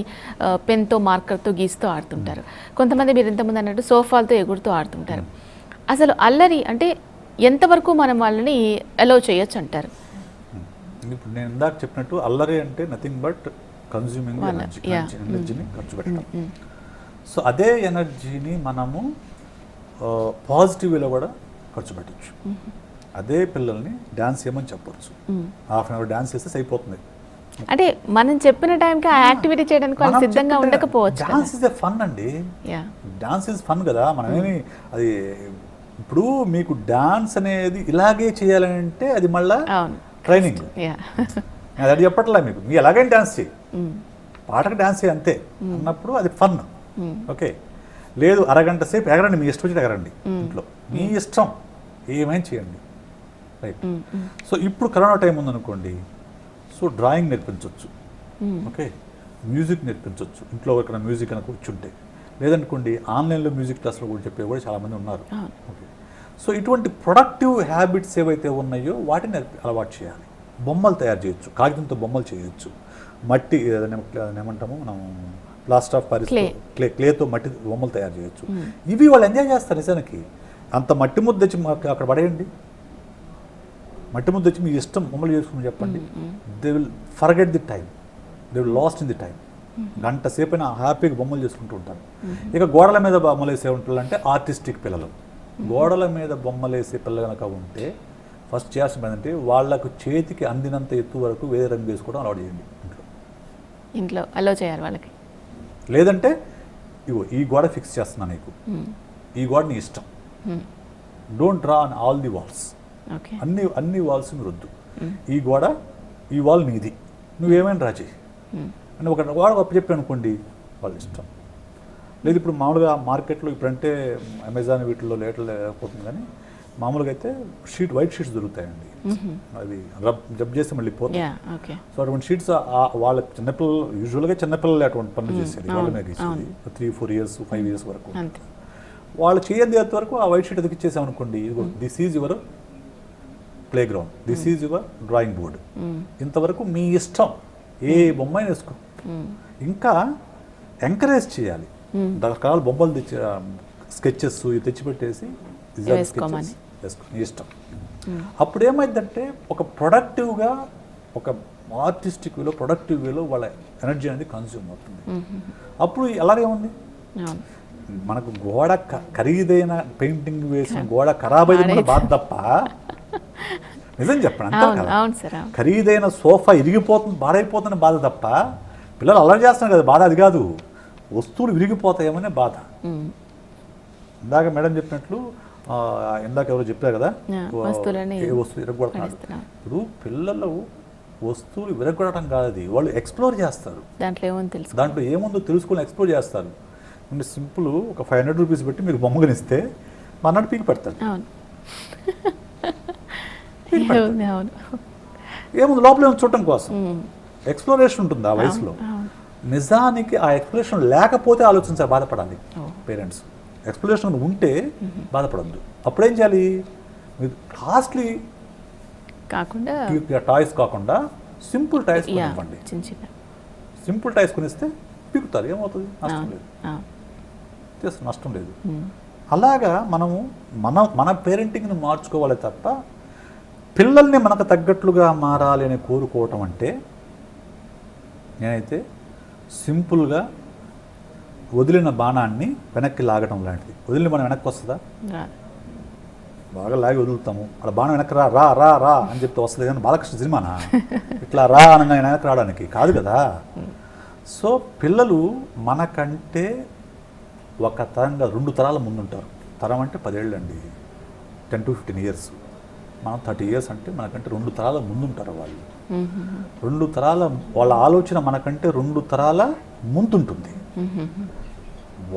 పెన్తో మార్కర్తో గీస్తూ ఆడుతుంటారు. కొంతమంది మీరు ఇంతకుముందు అన్నట్టు సోఫాలతో ఎగురుతూ ఆడుతుంటారు. అసలు అల్లరి అంటే ఎంతవరకు మనం వాళ్ళని అలౌ చేయొచ్చు అంటారు? ఇప్పుడు నేను ఇందాక చెప్పినట్టు అల్లరి అంటే నథింగ్ బట్ కన్జ్యూమింగ్ ఎనర్జీని ఖర్చు పెట్టడం. సో అదే ఎనర్జీని మనము పాజిటివ్ వేలో కూడా ఖర్చు పెట్టచ్చు. అదే పిల్లల్ని డ్యాన్స్ చేయమని చెప్పొచ్చు, హాఫ్ అన్ అవర్ డ్యాన్స్ చేస్తే అయిపోతుంది. అంటే మనం చెప్పిన టైంకి ఆ యాక్టివిటీ చేయడానికి వాళ్ళు సిద్ధంగా ఉండకపోవచ్చు. డాన్స్ ఇస్ ఎ ఫన్ అండి, డాన్స్ ఇస్ ఫన్ కదా. మనమేమి అది ఇప్పుడు మీకు డాన్స్ అనేది ఇలాగే చేయాలని అంటే అది మళ్ళా ట్రైనింగ్. నేను అది చెప్పట్లే, మీకు మీ ఎలాగైనా డాన్స్ చేయి, పాటకు డాన్స్ చేయి అంతే అన్నప్పుడు అది ఫన్. ఓకే, లేదు అరగంట సేపు ఎగరండి, మీ ఇష్టం వచ్చి ఎగరండి, ఇంట్లో మీ ఇష్టం ఏమైనా చేయండి, రైట్. సో ఇప్పుడు కరోనా టైం ఉందనుకోండి, సో డ్రాయింగ్ నేర్పించవచ్చు, ఓకే, మ్యూజిక్ నేర్పించవచ్చు. ఇంట్లో ఎక్కడ మ్యూజిక్ అని కూర్చుంటే, లేదనుకోండి ఆన్లైన్లో మ్యూజిక్ క్లాస్లో కూడా చెప్పే కూడా చాలామంది ఉన్నారు. ఓకే, సో ఇటువంటి ప్రొడక్టివ్ హ్యాబిట్స్ ఏవైతే ఉన్నాయో వాటిని అలవాటు చేయాలి. బొమ్మలు తయారు చేయొచ్చు, కాగితంతో బొమ్మలు చేయొచ్చు, మట్టి ఏమంటాము మనం ప్లాస్టర్ ఆఫ్ పారిస్ క్లేతో మట్టి బొమ్మలు తయారు చేయొచ్చు. ఇవి వాళ్ళు ఎంజాయ్ చేస్తారు నిజానికి. అంత మట్టి ముద్ద తెచ్చి అక్కడ పడేయండి, మట్టి ముద్ద వచ్చి మీ ఇష్టం బొమ్మలు చేసుకుని చెప్పండి, they will forget the time, they will last in the time. గంట సేపు అయినా హ్యాపీగా బొమ్మలు చేసుకుంటూ ఉంటారు. ఇక గోడల మీద బొమ్మలు వేసే ఉంటారంటే ఆర్టిస్టిక్ పిల్లలు. గోడల మీద బొమ్మలు వేసే పిల్లలు కనుక ఉంటే ఫస్ట్ చేయాల్సిన ఏంటంటే వాళ్ళకు చేతికి అందినంత ఎత్తు వరకు వేరే రంగు వేసుకోవడం అలవాటు చేయండి ఇంట్లో అలో చేయాలి వాళ్ళకి. లేదంటే ఇగో ఈ గోడ ఫిక్స్ చేస్తున్నా నీకు, ఈ గోడ నీ ఇష్టం, don't draw on all the walls, అన్ని వాల్స్ మీరు వద్దు, ఈ వాల్ నీది, నువ్వేమైనా డ్రా చేయి అని ఒక గోడ చెప్పి అనుకోండి, వాళ్ళ ఇష్టం. లేదు ఇప్పుడు మామూలుగా మార్కెట్లో ఇప్పుడంటే అమెజాన్ వీటిల్లో లేకపోతుంది, కానీ మామూలుగా అయితే వైట్ షీట్స్ దొరుకుతాయండి, అవి జబ్ చేస్తే మళ్ళీ పోతాయి. సో అటువంటి షీట్స్ వాళ్ళ చిన్నపిల్లలు యూజువల్గా చిన్నపిల్లలు అటువంటి పనులు చేసేది, వాళ్ళ మీద ఇచ్చేది 3-4 years 5 years వరకు. వాళ్ళు చేయని వరకు ఆ వైట్ షీట్ ఎదుగు ఇచ్చేసామనుకోండి, this is your playground, this is your drawing board, ఇంతవరకు మీ ఇష్టం ఏ బొమ్మ వేసుకో. ఇంకా ఎంకరేజ్ చేయాలి, రకరకాల బొమ్మలు తెచ్చి స్కెచెస్ తెచ్చిపెట్టేసి ఇష్టం. అప్పుడు ఏమైందంటే ఒక ప్రొడక్టివ్గా, ఒక ఆర్టిస్టిక్ వేలో, ప్రొడక్టివ్ వేలో వాళ్ళ ఎనర్జీ అనేది కన్స్యూమ్ అవుతుంది. అప్పుడు ఎలాగేముంది, మనకు గోడ ఖరీదైన పెయింటింగ్ వేసిన గోడ ఖరాబ్ అయితే బాధ తప్ప, నిజం చెప్పండి అంతే కదా, ఖరీదైన సోఫా ఇరిగిపోతుంది బాధైపోతున్న బాధ తప్ప, పిల్లలు అల్లరి చేస్తున్నారు కదా బాధ అది కాదు, వస్తువులు విరిగిపోతాయేమనే బాధ. ఇందాక మేడం చెప్పినట్లు, ఇందాక ఎవరో చెప్పారు కదా వస్తువులు విరగొడుతున్నారు. ఇప్పుడు పిల్లలు వస్తువులు విరగొడటం కాదు, వాళ్ళు ఎక్స్ప్లోర్ చేస్తారు, దాంట్లో ఏముందో తెలుసుకొని ఎక్స్ప్లోర్ చేస్తారు. అంటే సింపుల్ ఒక 500 rupees పెట్టి మీరు బొమ్మ కనిస్తే మన్నాడు పీకి పెడతాడు. అవును. పీకి పెడతాడు. అవును, అవును. ఏముంది లోపల ఏమో చూడటం కోసం ఎక్స్ప్లోరేషన్ ఉంటుంది ఆ వయసులో. అవును. నిజానికి ఆ ఎక్స్ప్లోరేషన్ లేకపోతే ఆలోచించాలి, బాధపడాలి పేరెంట్స్. ఎక్స్ప్లోరేషన్ ఉంటే బాధపడద్దు. అప్పుడేం చేయాలి, మీరు కాస్ట్లీ కాకుండా టాయ్స్ కాకుండా సింపుల్ టాయ్స్ యా, కొనివ్వండి. చిన్న చిన్న. సింపుల్ టాయ్స్ కొనిస్తే పీకుతారు, ఏమవుతుంది, నష్టం అవును, లేదు, అవును. నష్టం లేదు. అలాగా మనము మన పేరెంటింగ్ని మార్చుకోవాలి తప్ప పిల్లల్ని మనకు తగ్గట్లుగా మారాలి అని కోరుకోవటం అంటే నేనైతే సింపుల్గా వదిలిన బాణాన్ని వెనక్కి లాగడం లాంటిది. వదిలిన బాణం వెనక్కి వస్తుందా? రాదు. బాగా లాగి వదులుతాము, అలా బాణం వెనక్కి రా రా రా రా అని చెప్తే వస్తుంది కానీ బాలకృష్ణ సినిమానా ఇట్లా రా అనగా వెనక్కి రావడానికి కాదు కదా. సో పిల్లలు మనకంటే ఒక తరంగా 2 తరాల ముందుంటారు. తరం అంటే 10 ఏళ్ళు అండి, 10 to 15 years. మనం 30 years అంటే మనకంటే 2 తరాల ముందుంటారు వాళ్ళు. 2 తరాల వాళ్ళ ఆలోచన మనకంటే 2 తరాల ముందుంటుంది.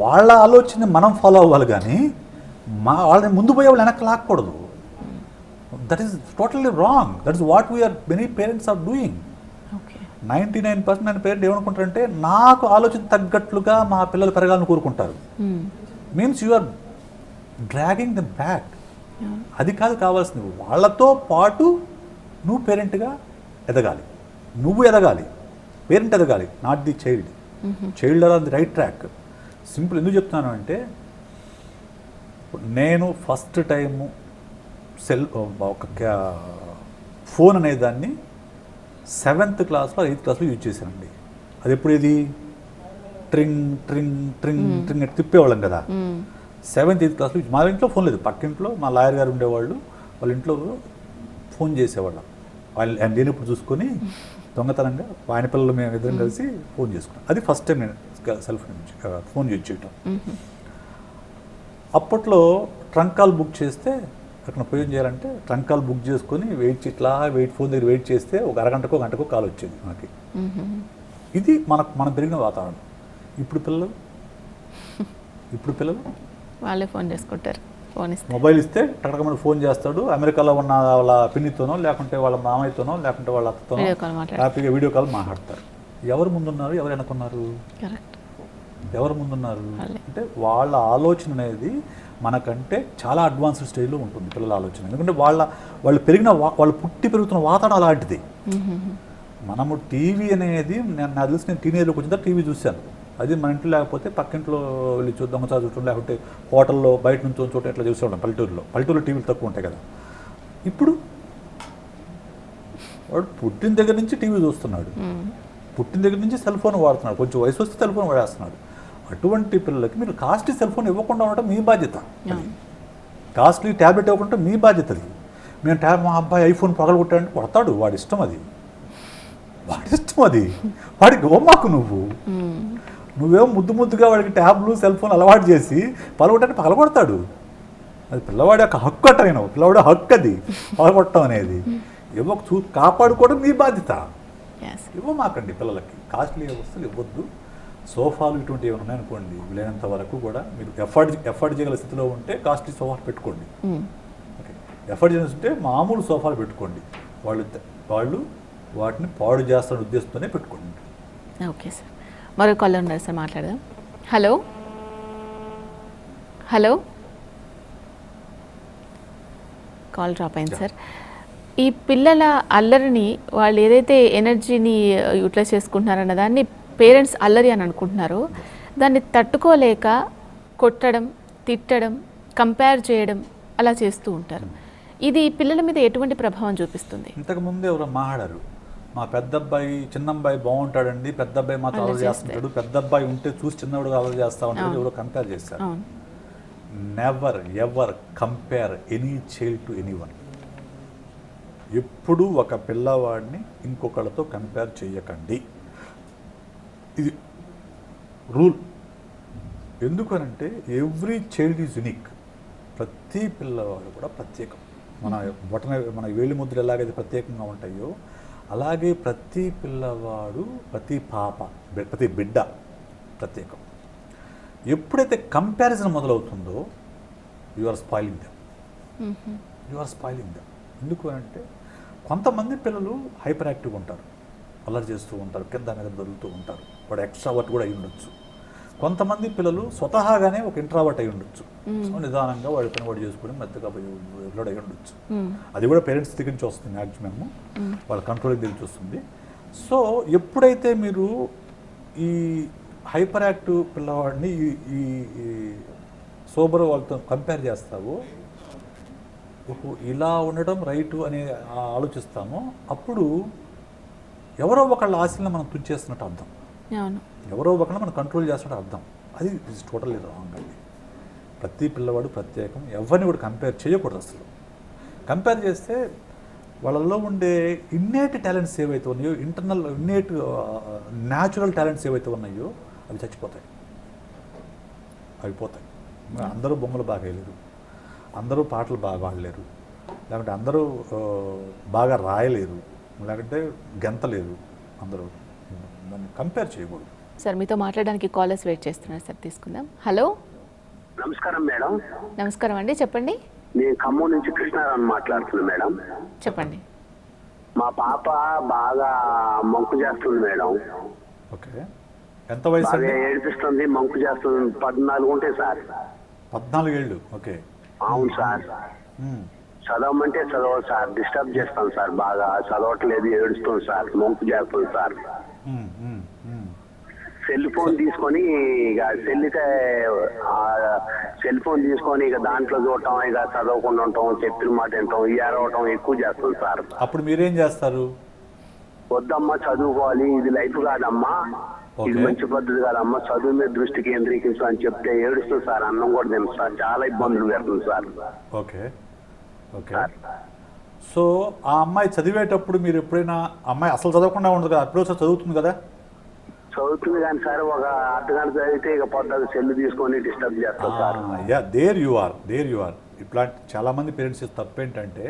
వాళ్ళ ఆలోచన మనం ఫాలో అవ్వాలి కానీ వాళ్ళని ముందు పోయే వాళ్ళు వెనక్కి లాక్కూడదు. That is totally wrong. That is what we are many parents are doing. Okay. 99% parent ఏమనుకుంటారంటే నాకు ఆలోచన తగ్గట్లుగా మా పిల్లలు పెరగాలని కోరుకుంటారు. Means you are dragging them back. అది కాదు కావాల్సింది. వాళ్ళతో పాటు నువ్వు పేరెంట్గా ఎదగాలి, నువ్వు ఎదగాలి, పేరెంట్ ఎదగాలి, not the child. Child or on the right track. Simple ఎందుకు చెప్తున్నాను అంటే నేను ఫస్ట్ టైము ఒక ఫోన్ అనేదాన్ని 7th క్లాస్లో 8th క్లాస్లో యూజ్ చేశానండి. అది ఎప్పుడు ఇది ట్రింగ్ ట్రింగ్ ట్రింగ్ ట్రింగ్ అని తిప్పేవాళ్ళం కదా. 7th 8th క్లాస్లో మా ఇంట్లో ఫోన్ లేదు, పక్కింట్లో మా లాయర్ గారు ఉండేవాళ్ళు, వాళ్ళ ఇంట్లో ఫోన్ చేసేవాళ్ళం. వాళ్ళు ఆయన లేనప్పుడు చూసుకొని దొంగతనంగా ఆయన పిల్లలు మేము ఇద్దరం కలిసి ఫోన్ చేసుకున్నాం. అది ఫస్ట్ టైం నేను సెల్ ఫోన్ యూజ్ చేయటం. అప్పట్లో ట్రంక్ కాల్ బుక్ చేస్తే అక్కడ పోయి ఏం చేయాలంటే ట్రంక్ కాల్ బుక్ చేసుకొని ఫోన్ దగ్గర వెయిట్ చేస్తే ఒక అరగంటకో గంటకో కాల్ వచ్చేది మనకి. ఇది మనం పెరిగిన వాతావరణం. ఇప్పుడు పిల్లలు వాళ్ళే ఫోన్ చేసుకుంటారు. ఫోన్ ఇస్తే మొబైల్ ఇస్తే టక్కమని ఫోన్ చేస్తాడు. అమెరికాలో ఉన్న వాళ్ళ పిన్నితోనో లేకుంటే వాళ్ళ మామయ్యతోనో లేకుంటే వాళ్ళ అత్తతోనో హ్యాపీగా వీడియో కాల్ మాట్లాడతారు. ఎవరు ముందున్నారు, ఎవరు వెనకున్నారు? కరెక్ట్. ఎవరు ముందున్నారు అంటే వాళ్ళ ఆలోచన అనేది మనకంటే చాలా అడ్వాన్స్డ్ స్టేజ్లో ఉంటుంది పిల్లల ఆలోచన. ఎందుకంటే వాళ్ళు పుట్టి పెరుగుతున్న వాతావరణం అలాంటిది. మనము టీవీ అనేది నాకు తెలిసి నేను టీనేజ్లోకి వచ్చిన టీవీ చూశాను. అది మన ఇంట్లో లేకపోతే పక్కింట్లో వెళ్ళి దొంగచారు చూడటం, లేకుంటే హోటల్లో బయట నుంచి చూడటం ఇట్లా చూసేవాళ్ళం. పల్లెటూరులో టీవీలు తక్కువ ఉంటాయి కదా. ఇప్పుడు వాడు పుట్టిన దగ్గర నుంచి టీవీ చూస్తున్నాడు, పుట్టిన దగ్గర నుంచి సెల్ ఫోన్ వాడుతున్నాడు, కొంచెం వయసు వస్తే సెల్ ఫోన్ వాడేస్తున్నాడు. అటువంటి పిల్లలకి మీరు కాస్ట్లీ సెల్ ఫోన్ ఇవ్వకుండా ఉండటం మీ బాధ్యత. కాస్ట్లీ ట్యాబ్లెట్ ఇవ్వకుండా మీ బాధ్యత. అది మేము మా అబ్బాయి ఐఫోన్ పగలగొట్టాడంటే కొడతాడు, వాడి ఇష్టం అది. వాడికి ఓమాకు నువ్వేమో ముద్దుగా వాడికి ట్యాబ్లు సెల్ ఫోన్ అలవాటు చేసి పగలగొడతాడు. అది పిల్లవాడి యొక్క హక్కు అట్టయినా, పిల్లవాడి హక్కు అది పగలగొట్టడం అనేది. కాపాడుకోవడం మీ బాధ్యత. ఇవ్వమాకండి పిల్లలకి కాస్ట్లీ వస్తువులు ఇవ్వద్దు. సోఫాలు ఇటువంటి ఏమైనా ఉన్నాయనుకోండి, లేనంత వరకు కూడా మీరు ఎఫర్ట్ చేయగల స్థితిలో ఉంటే కాస్ట్లీ సోఫాలు పెట్టుకోండి. ఓకే, ఎఫర్ట్ చేస్తుంటే మామూలు సోఫాలు పెట్టుకోండి. వాళ్ళు వాటిని పాడు చేస్తున్న ఉద్దేశంతోనే పెట్టుకోండి. ఓకే సార్, మరో కాల్ ఉన్నారు సార్, మాట్లాడదాం. హలో, కాల్ డ్రాప్ అయింది సార్. ఈ పిల్లల అల్లరిని వాళ్ళు ఏదైతే ఎనర్జీని యూటిలైజ్ చేసుకుంటున్నారన్న దాన్ని పేరెంట్స్ అల్లరి అని అనుకుంటున్నారో దాన్ని తట్టుకోలేక కొట్టడం, తిట్టడం, కంపేర్ చేయడం అలా చేస్తూ ఉంటారు. ఇది పిల్లల మీద ఎటువంటి ప్రభావం చూపిస్తుంది? ఇంతకుముందు ఎవరో మాట్లాడారు, మా పెద్ద అబ్బాయి చిన్న అబ్బాయి బాగుంటాడండి, పెద్ద అబ్బాయి మాత్రం అలవాటు చేస్తుంటాడు, పెద్ద అబ్బాయి ఉంటే చూసి చిన్నవాడు అలవాటు చేస్తూ ఉంటాడు, ఎవరో కంపేర్ చేస్తారు. Never ever compare any child to anyone. ఎప్పుడూ ఒక పిల్లవాడిని ఇంకొకళ్ళతో కంపేర్ చేయకండి. ఇది రూల్. ఎందుకనంటే ఎవ్రీ చైల్డ్ ఈజ్ యునిక్. ప్రతి పిల్లవాడు కూడా ప్రత్యేకం. మన వేలి ముద్రలు ఎలాగైతే ప్రత్యేకంగా ఉంటాయో అలాగే ప్రతి పిల్లవాడు, ప్రతి పాప, ప్రతి బిడ్డ ప్రత్యేకం. ఎప్పుడైతే కంపారిజన్ మొదలవుతుందో యు ఆర్ స్పాయిలింగ్ దెమ్. ఎందుకు అంటే కొంతమంది పిల్లలు హైపర్ యాక్టివ్ ఉంటారు, అల్లరి చేస్తూ ఉంటారు, కింద మీద దొరుకుతూ ఉంటారు, వాడు ఎక్స్ట్రావర్ట్ కూడా అయి ఉండొచ్చు. కొంతమంది పిల్లలు స్వతహాగానే ఒక ఇంట్రావర్ట్ అయి ఉండొచ్చు, సో నిదానంగా వాడి పని వాడు చేసుకుని మెత్తగా వెళ్ళడం అయి ఉండొచ్చు. అది కూడా పేరెంట్స్ దగ్గర నుంచి వస్తుంది, మ్యాక్సిమమ్ వాళ్ళ కంట్రోలింగ్ దగ్గర నుంచి వస్తుంది. సో ఎప్పుడైతే మీరు ఈ హైపర్ యాక్టివ్ పిల్లవాడిని ఈ సోబర్ వాళ్ళతో కంపేర్ చేస్తావో, ఇలా ఉండడం రైటు అని ఆలోచిస్తామో, అప్పుడు ఎవరో ఒకళ్ళ ఆశలను మనం తుంచేస్తున్నట్టు అర్థం. ఎవరో ఒకళ్ళని మనం కంట్రోల్ చేస్తున్నట్టు అర్థం. అది ఇట్స్ టోటల్లీ రాంగ్ అండి. ప్రతి పిల్లవాడు ప్రత్యేకం, ఎవరిని కూడా కంపేర్ చేయకూడదు. అసలు కంపేర్ చేస్తే వాళ్ళల్లో ఉండే ఇన్నేట్ టాలెంట్స్ ఏవైతే ఉన్నాయో, ఇంటర్నల్ ఇన్నేట్ న్యాచురల్ టాలెంట్స్ ఏవైతే ఉన్నాయో అవి చచ్చిపోతాయి, అవి పోతాయి. అందరూ బొమ్మలు బాగా వేయలేరు, అందరూ పాటలు బాగా పాడలేరు, లేకుంటే అందరూ బాగా రాయలేరు, లేకుంటే గెంతలేరు. అందరూ దాన్ని కంపేర్ చేయకూడదు. సార్ మీతో మాట్లాడడానికి కాలర్స్ వెయిట్ చేస్తున్నారు సార్, తీసుకుందాం. హలో, నమస్కారం మేడం. నమస్కారం అండి, చెప్పండి. నేను ఖమ్మం నుంచి కృష్ణారావు మాట్లాడుతున్నాను మేడం. చెప్పండి. మా పాప బాగా మంకు చేస్తుంది మేడం. ఓకే, ఎంత వయసు? బాగా ఏడిపిస్తుంది, మంకు చేస్తుంది. 14 ఉంటాయి సార్. 14 ఏళ్ళు. ఓకే, అవును సార్. చదవమంటే చదవదు సార్, డిస్టర్బ్ చేస్తాను సార్, బాగా చదవట్లేదు, ఏడుస్తుంది సార్, మంకు చేస్తుంది సార్. సెల్ ఫోన్ తీసుకొని ఇక సెల్ ఫోన్ తీసుకొని ఇక దాంట్లో చూడటం, ఇక చదవకుండా ఉంటాం, చెప్పిన మాట వింటాం, ఏడవటం ఎక్కువ చేస్తుంది సార్. అప్పుడు మీరేం చేస్తారు? వద్దమ్మా, చదువుకోవాలి, ఇది లైఫ్ కాదమ్మా, ఇది మంచి పద్ధతి కాదమ్మా, చదువు మీద దృష్టి కేంద్రీకరించు అని చెప్తే ఏడుస్తుంది సార్. అన్నం కూడా తిను సార్, చాలా ఇబ్బందులు పెడుతుంది సార్. Okay okay. సో ఆ అమ్మాయి చదివేటప్పుడు మీరు ఎప్పుడైనా, అమ్మాయి అసలు చదవకుండా ఉండదు కదా, అప్పుడు ఒకసారి చదువుతుంది కదా? చదువుతుంది కానీ సార్, ఒక అర్ధగంట చదివితే ఇక పొద్దున్న సెల్ తీసుకొని డిస్టర్బ్ చేస్తారు sir. Yeah, there you are. ఇట్లాంటి చాలామంది పేరెంట్స్ తప్పు ఏంటంటే,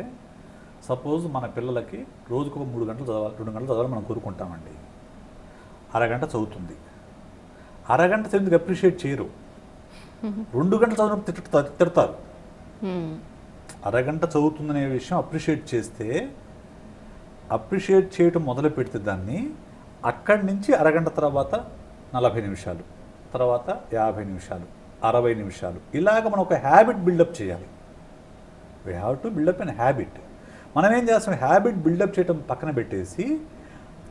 సపోజ్ మన పిల్లలకి రోజుకు 3 గంటలు చదవాలి, 2 గంటలు చదవాలి మనం కోరుకుంటామండి. అరగంట చదువుతుంది, అరగంట చదివింది అప్రిషియేట్ చేయరు, 2 గంటలు చదివినప్పుడు తిడతారు. అరగంట చదువుతుందనే విషయం అప్రిషియేట్ చేస్తే, అప్రిషియేట్ చేయటం మొదలు పెడితే దాన్ని అక్కడి నుంచి అరగంట తర్వాత 40 నిమిషాలు, తర్వాత 50 నిమిషాలు, 60 నిమిషాలు, ఇలాగ మనం ఒక హ్యాబిట్ బిల్డప్ చేయాలి. We have to build up an habit. మనం ఏం చేస్తాం, హ్యాబిట్ బిల్డప్ చేయటం పక్కన పెట్టేసి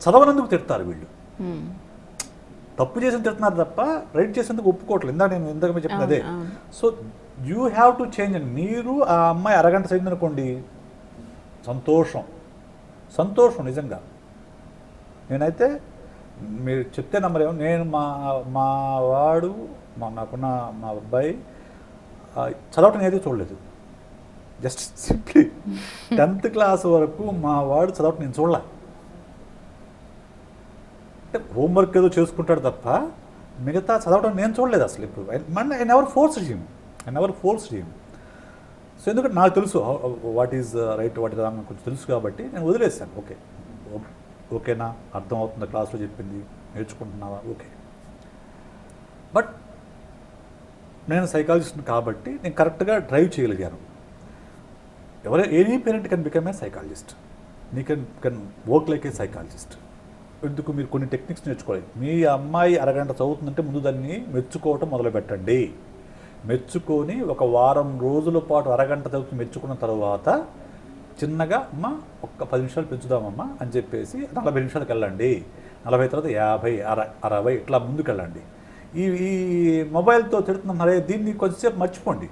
చదవనందుకు తిడతారు వీళ్ళు. తప్పు చేసిన తిడుతున్నారు తప్ప రైట్ చేసేందుకు ఒప్పుకోవట్లేదు. ఇందాక మీరు చెప్పిన అదే. So you have to change. మీరు ఆ అమ్మాయి అరగంట చదివిందనుకోండి, సంతోషం నిజంగా. నేనైతే మీరు చెప్తే నమ్మరేమో, నేను మా వాడు నాకున్న మా అబ్బాయి చదవటం ఏది చూడలేదు. జస్ట్ సింప్లీ 10th క్లాస్ వరకు మా వాడు చదవటం నేను చూడలే. అంటే హోంవర్క్ ఏదో చేసుకుంటాడు తప్ప మిగతా చదవటం నేను చూడలేదు అసలు. ఇప్పుడు I never forced him. So ఎందుకంటే నాకు తెలుసు what is right, what is wrong కొంచెం తెలుసు కాబట్టి నేను వదిలేసాను. ఓకేనా, అర్థం అవుతుందా, క్లాస్లో చెప్పింది నేర్చుకుంటున్నావా, ఓకే. బట్ నేను సైకాలజిస్ట్ని కాబట్టి నేను కరెక్ట్గా డ్రైవ్ చేయగలిగాను. Any parent can become a psychologist. నీ can work like a psychologist. ఎందుకు, మీరు కొన్ని టెక్నిక్స్ నేర్చుకోవాలి. మీ అమ్మాయి అరగంట చదువుతుందంటే ముందు దాన్ని మెచ్చుకోవటం మొదలుపెట్టండి. మెచ్చుకొని ఒక వారం రోజుల పాటు అరగంట చదువుతూ మెచ్చుకున్న తర్వాత చిన్నగా అమ్మ ఒక్క 10 నిమిషాలు పెంచుదామమ్మా అని చెప్పేసి 40 నిమిషాలకు వెళ్ళండి, 40 తర్వాత 50, 60 ఇట్లా ముందుకు వెళ్ళండి. ఈ మొబైల్తో తిడుతున్నారే, దీన్ని కొంచెంసేపు మర్చిపోండి.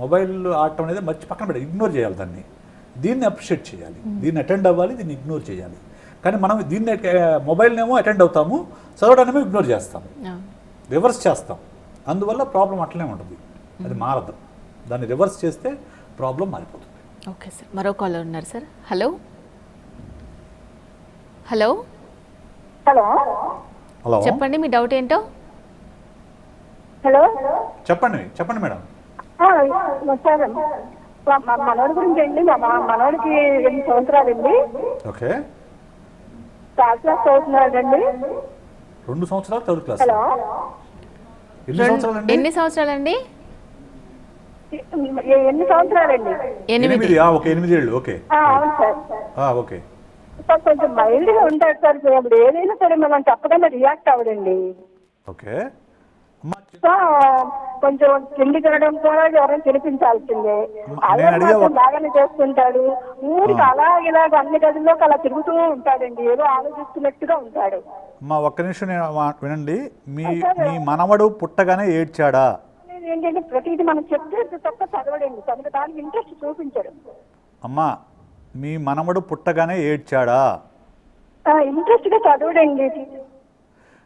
మొబైల్ ఆడటం అనేది పక్కన పెట్టి ఇగ్నోర్ చేయాలి. దీన్ని అప్రిషియేట్ చేయాలి, దీన్ని అటెండ్ అవ్వాలి, దీన్ని ఇగ్నోర్ చేయాలి. కానీ మనం దీన్ని మొబైల్నేమో అటెండ్ అవుతాము, చదవడానేమో ఇగ్నోర్ చేస్తాము, రివర్స్ చేస్తాం. అందువల్ల ప్రాబ్లం అట్లనే ఉంటుంది, అది మారదు. దాన్ని రివర్స్ చేస్తే ప్రాబ్లం మారిపోతుంది. ఓకే సార్, మరో కాలర్ ఉన్నారు సార్. హలో హలో హలో, చెప్పండి మీ డౌట్ ఏంటో. హలో, చెప్పండి మేడం. సార్ మా మనోడి గురించి అండి. మా మనోడికి 2 సంవత్సరాలండి. ఓకే, థర్డ్ క్లాస్ చదువుతున్నాడండి. 2 సంవత్సరాలు థర్డ్ క్లాస్. హలో, ఎన్ని సంవత్సరాలండి? 2 ఎన్ని సంవత్సరాలండి? 8. ఓకే 8 ఏళ్ళు. ఓకే అవును సార్. ఓకే. సార్ కొంచెం మైల్డ్ గా ఉంటాడు సార్. ఇప్పుడు ఏదైనా సరే మనం చెప్పగానే రియాక్ట్ అవ్వడండి. ఓకే అమ్మా, సో కొంచెం తిండి తినడం కూడా ఎవరైనా తినిపించాల్సిందే. అలా నేను అడిగే మాత్రం బాగానే చేస్తుంటాడు. ఊరికి అలా ఇలాగ అన్ని గదుల్లోకి అలా తిరుగుతూ ఉంటాడండి. ఏదో ఆలోచిస్తున్నట్టుగా ఉంటాడు. అమ్మా ఒక్క నిమిషం వినండి. మీ మనవడు పుట్టగానే ఏడ్చాడా? ఏంటంటే ప్రతిదీ మనం చెప్తే తప్ప చదవడండి. చదవడానికి ఇంట్రెస్ట్ చూపించడు. అమ్మా మీ మనవడు పుట్టగానే ఏడ్చాడా? ఇంట్రెస్ట్ గా చదవడండి.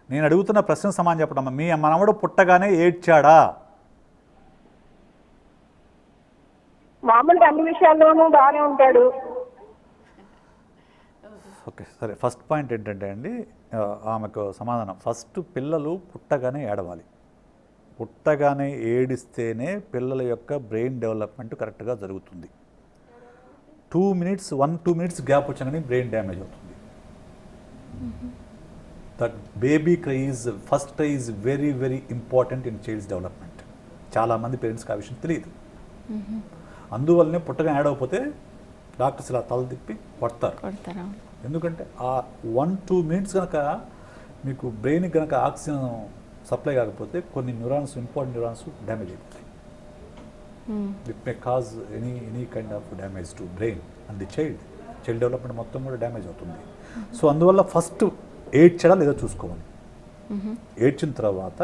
నేను అడుగుతున్న ప్రశ్న సమాధానం చెప్పడమ్మా. మీ మనవడు పుట్టగానే ఏడ్చాడా? మామూలుగా అన్ని విషయాల్లోనూ బాగానే ఉంటాడు. ఓకే సరే. ఫస్ట్ పాయింట్ ఏంటంటే అండి, ఆమెకు సమాధానం. ఫస్ట్ పిల్లలు పుట్టగానే ఏడవాలి. పుట్టగానే ఏడిస్తేనే పిల్లల యొక్క బ్రెయిన్ డెవలప్మెంట్ కరెక్ట్గా జరుగుతుంది. 2 minutes 1-2 minutes గ్యాప్ వచ్చానని బ్రెయిన్ డ్యామేజ్ అవుతుంది. That baby cry is first cry is very very important in child's development. చాలామంది పేరెంట్స్కి ఆ విషయం తెలియదు. అందువల్లనే పుట్టగా ఏడవకపోతే డాక్టర్స్ ఇలా తల తిప్పి కొడతారు. ఎందుకంటే ఆ 1-2 minutes కనుక మీకు బ్రెయిన్కి కనుక ఆక్సిజన్ సప్లై కాకపోతే కొన్ని న్యూరాన్స్, ఇంపార్టెంట్ న్యూరాన్స్ డ్యామేజ్ అయిపోతాయి. It may cause any kind of damage to brain and the child development మొత్తం కూడా డ్యామేజ్ అవుతుంది. సో అందువల్ల ఫస్ట్ ఏడ్చడా లేదో చూసుకోవాలి. ఏడ్చిన తర్వాత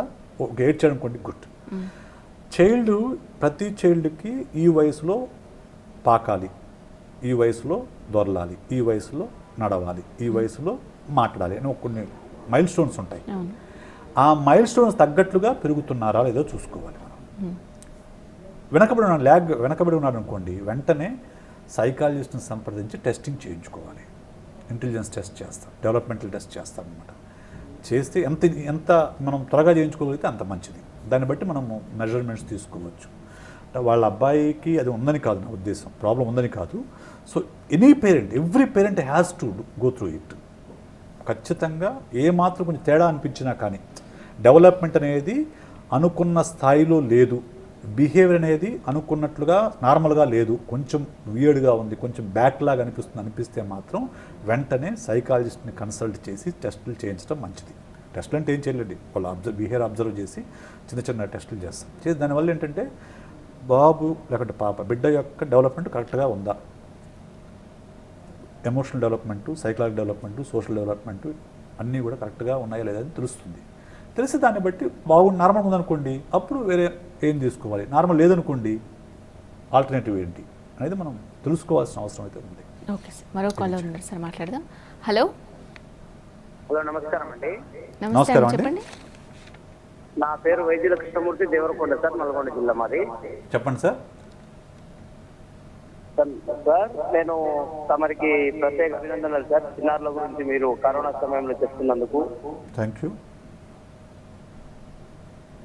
ఏడ్చడం కొన్ని గుడ్. ప్రతి చైల్డ్కి ఈ వయసులో పాకాలి, ఈ వయసులో దొరలాలి, ఈ వయసులో నడవాలి, ఈ వయసులో మాట్లాడాలి అని కొన్ని మైల్ స్టోన్స్ ఉంటాయి. ఆ మైల్ స్టోన్స్ తగ్గట్లుగా పెరుగుతున్నారా లేదో చూసుకోవాలి మనం. వెనకబడి ఉన్నాడు అనుకోండి, వెంటనే సైకాలజిస్ట్ని సంప్రదించి టెస్టింగ్ చేయించుకోవాలి. ఇంటెలిజెన్స్ టెస్ట్ చేస్తాం, డెవలప్మెంటల్ టెస్ట్ చేస్తాం అన్నమాట. చేస్తే ఎంత మనం త్వరగా చేయించుకోగలిగితే అంత మంచిది. దాన్ని బట్టి మనము మెజర్మెంట్స్ తీసుకోవచ్చు. వాళ్ళ అబ్బాయికి అది ఉందని కాదు నా ఉద్దేశం, ప్రాబ్లం ఉందని కాదు. So every parent has to go through it. ఖచ్చితంగా ఏమాత్రం కొంచెం తేడా అనిపించినా కానీ డెవలప్మెంట్ అనేది అనుకున్న స్థాయిలో లేదు, బిహేవియర్ అనేది అనుకున్నట్లుగా నార్మల్గా లేదు, కొంచెం వియర్డ్గా ఉంది, కొంచెం బ్యాక్లాగా అనిపిస్తే మాత్రం వెంటనే సైకాలజిస్ట్ని కన్సల్ట్ చేసి టెస్టులు చేయించడం మంచిది. టెస్టులు అంటే ఏం చేయలేండి, వాళ్ళు బిహేవియర్ అబ్జర్వ్ చేసి చిన్న టెస్టులు చేసి దానివల్ల ఏంటంటే బాబు లేకుంటే పాప బిడ్డ యొక్క డెవలప్మెంట్ కరెక్ట్గా ఉందా, emotional development, psychological development, social development అన్నీ కూడా కరెక్ట్గా ఉన్నాయా లేదా అని తెలుస్తుంది. తెలిసి దాన్ని బట్టి నార్మల్గా ఉందనుకోండి అప్పుడు వేరే ఏం తీసుకోవాలి, నార్మల్ లేదనుకోండి ఆల్టర్నేటివ్ ఏంటి అనేది మనం తెలుసుకోవాల్సిన అవసరం అయితే ఉంది. ఓకే సార్, మరో కాలర్ ఉన్నారు సార్, మాట్లాడదాం. హలో నమస్కారం అండి. నమస్కారం, చెప్పండి. నా పేరు వైద్యుల కృష్ణమూర్తి, దేవరకొండ సార్, నల్గొండ జిల్లా మాది. చెప్పండి సార్. సార్ నేను తమరికి ప్రత్యేక అభినందనలు సార్, చిన్నారుల గురించి మీరు కరోనా సమయంలో చెప్తున్నందుకు. Thank you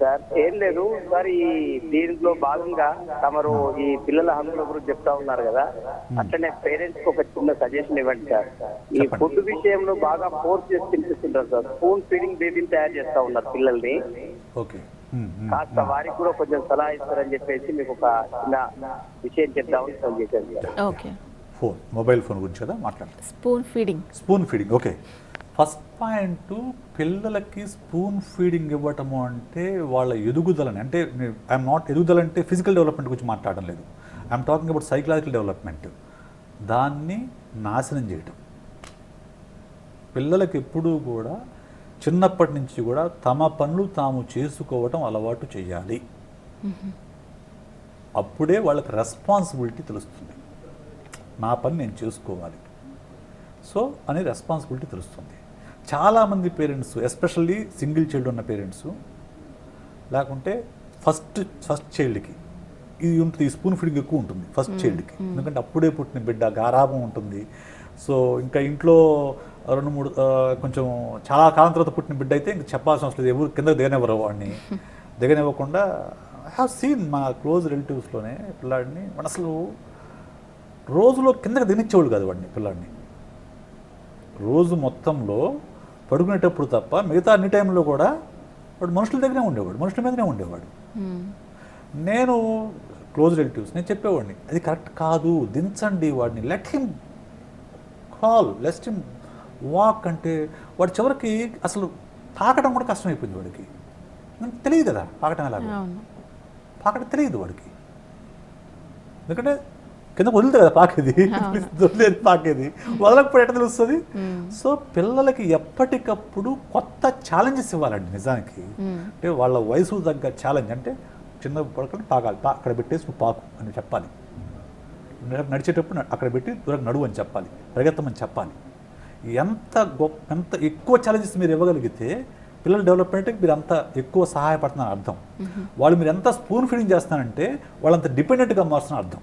sir. ఏం లేదు సార్, ఈ దీంట్లో భాగంగా తమరు ఈ పిల్లల హక్కుల గురించి చెప్తా ఉన్నారు కదా, అట్లనే పేరెంట్స్ కి ఒక చిన్న సజెషన్ ఇవ్వండి సార్. ఈ ఫుడ్ విషయంలో బాగా ఫోర్స్ చేసి తినిపిస్తుంటారు సార్. స్పూన్ ఫీడింగ్ బేబీని తయారు చేస్తా ఉన్నారు పిల్లల్ని. ఓకే, కాస్త వారికి కూడా కొంచెం సలహా ఇస్తారని చెప్పేసి మీకు ఒక చిన్న విషయం చెప్దామని ఫోన్ చేశాను సార్. ఓకే, మొబైల్ ఫోన్ గురించి కదా మాట్లాడాలి. Spoon feeding. Okay, first point పిల్లలకి స్పూన్ ఫీడింగ్ ఇవ్వటము అంటే వాళ్ళ ఎదుగుదలని, అంటే ఐఎమ్ నాట్ ఎదుగుదల అంటే ఫిజికల్ డెవలప్మెంట్ గురించి మాట్లాడడం లేదు, I'm talking about psychological development. దాన్ని నాశనం చేయటం. పిల్లలకి ఎప్పుడూ కూడా చిన్నప్పటి నుంచి కూడా తమ పనులు తాము చేసుకోవటం అలవాటు చేయాలి. అప్పుడే వాళ్ళకి రెస్పాన్సిబిలిటీ తెలుస్తుంది. నా పని నేను చేసుకోవాలి సో అనే రెస్పాన్సిబిలిటీ తెలుస్తుంది. చాలామంది పేరెంట్స్, ఎస్పెషల్లీ సింగిల్ చైల్డ్ ఉన్న పేరెంట్స్, లేకుంటే ఫస్ట్ చైల్డ్కి ఇది ఉంటుంది, ఈ స్పూన్ ఫీడింగ్ ఎక్కువ ఉంటుంది ఫస్ట్ చైల్డ్కి. ఎందుకంటే అప్పుడే పుట్టిన బిడ్డ, గారాబం ఉంటుంది. సో ఇంకా ఇంట్లో 2-3 కొంచెం చాలా కాలం తర్వాత పుట్టిన బిడ్డ అయితే ఇంక చెప్పాల్సిన అవసరం లేదు, ఎవరు కింద దిగనివ్వరు. వాడిని దిగనివ్వకుండా ఐ హ్యావ్ సీన్ మా క్లోజ్ రిలేటివ్స్లోనే పిల్లాడిని అసలు రోజులో కిందకి దినిచ్చేవాళ్ళు కాదు వాడిని. పిల్లాడిని రోజు మొత్తంలో పడుకునేటప్పుడు తప్ప మిగతా అన్ని టైంలో కూడా వాడు మనుషుల దగ్గరే ఉండేవాడు, మనుషుల మీదనే ఉండేవాడు. నేను క్లోజ్ రిలేటివ్స్ నేను చెప్పేవాడిని అది కరెక్ట్ కాదు, దించండి వాడిని, లెట్ హిమ్ వాక్ అంటే వాడు చివరికి అసలు తాకడం కూడా కష్టమైపోయింది వాడికి. తెలియదు కదా పాకటం ఎలాగో, పాకటం తెలియదు వాడికి. ఎందుకంటే కింద వదులుతుంది కదా పాకేది, వదిలేదు పాకేది, వదలకపోతే ఎట్లా తెలుస్తుంది. సో పిల్లలకి ఎప్పటికప్పుడు కొత్త ఛాలెంజెస్ ఇవ్వాలండి నిజానికి. అంటే వాళ్ళ వయసు తగ్గ ఛాలెంజ్. అంటే చిన్న పడకని పాకాలి, అక్కడ పెట్టేసి నువ్వు పాకు అని చెప్పాలి. నడిచేటప్పుడు అక్కడ పెట్టి దూరం నడువు అని చెప్పాలి, పరిగెత్తమని చెప్పాలి. ఎంత ఎక్కువ ఛాలెంజెస్ మీరు ఇవ్వగలిగితే పిల్లల డెవలప్మెంట్కి మీరు అంత ఎక్కువ సహాయపడుతున్నారు అర్థం. వాళ్ళు మీరు ఎంత స్పూన్ ఫీడింగ్ చేస్తున్నారంటే వాళ్ళంత డిపెండెంట్గా మారుతున్న అర్థం.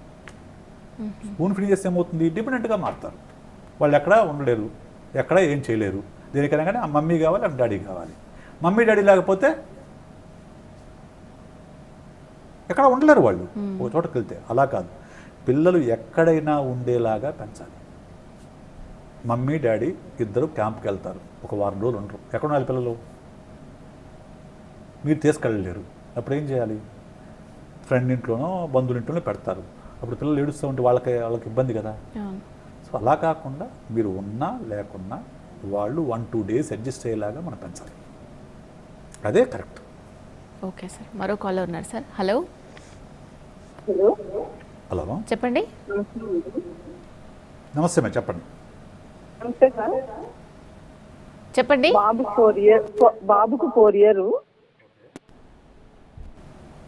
స్పూన్ ఫీడింగ్ చేస్తే ఏమవుతుంది, డిపెండెంట్గా మారుతారు. వాళ్ళు ఎక్కడ ఉండలేరు, ఎక్కడ ఏం చేయలేరు. దేనికైనా కానీ ఆ మమ్మీ కావాలి, ఆ డాడీ కావాలి. మమ్మీ డాడీ లేకపోతే ఎక్కడ ఉండలేరు వాళ్ళు ఒక చోటకి వెళ్తే. అలా కాదు, పిల్లలు ఎక్కడైనా ఉండేలాగా పెంచాలి. మమ్మీ డాడీ ఇద్దరు క్యాంప్కి వెళ్తారు, ఒక వారం రోజులు ఉండరు. ఎక్కడ ఉండాలి పిల్లలు? మీరు తీసుకెళ్ళలేరు, అప్పుడు ఏం చేయాలి? ఫ్రెండ్ ఇంట్లోనో బంధువుల ఇంట్లోనో పెడతారు. అప్పుడు పిల్లలు ఏడుస్తూ ఉంటే వాళ్ళకి ఇబ్బంది కదా. సో అలా కాకుండా మీరు ఉన్నా లేకున్నా వాళ్ళు 1-2 days అడ్జస్ట్ అయ్యేలాగా మనం పెంచాలి. అదే కరెక్ట్. ఓకే సార్, మరో కాలర్ ఉన్నారు సార్. హలో హలో చెప్పండి. నమస్తే మేడం, చెప్పండి. నమస్తే సార్. చెప్పండి. బాబుకు 4 years.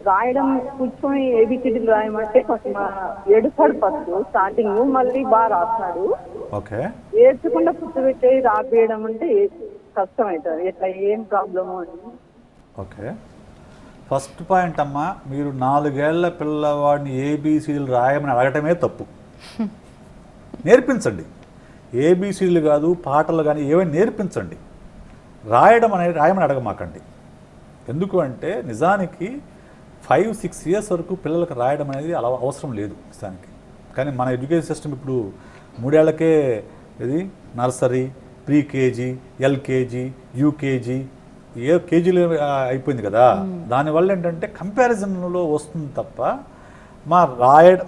రాయడం కూర్చొని ఏబిసిడీలు రాయమంటే కొంచెం ఏడుస్తాడు ఫస్ట్ స్టార్టింగ్, మళ్ళీ బాగా రాస్తాడు. ఓకే, ఏడ్చకుండా కూర్చోబెట్టి రాపేయడం అంటే కష్టం అవుతుంది. ఇట్లా ఏం ప్రాబ్లము అని. ఓకే, ఫస్ట్ పాయింట్ అమ్మా, మీరు 4 ఏళ్ల పిల్లవాడిని ఏబిసిడీలు రాయమని అడగటమే తప్పు. నేర్పించండి. ఏబిసిడీలు కాదు, పాటలు కానీ ఏమైనా నేర్పించండి. రాయమని అడగమాకండి. ఎందుకు అంటే నిజానికి 5-6 years వరకు పిల్లలకు రాయడం అనేది అలా అవసరం లేదు నిజానికి. కానీ మన ఎడ్యుకేషన్ సిస్టమ్ ఇప్పుడు 3 ఏళ్లకే ఇది nursery, pre KG, LKG, UKG, కేజీలు అయిపోయింది కదా. దానివల్ల ఏంటంటే కంపారిజన్లో వస్తుంది తప్ప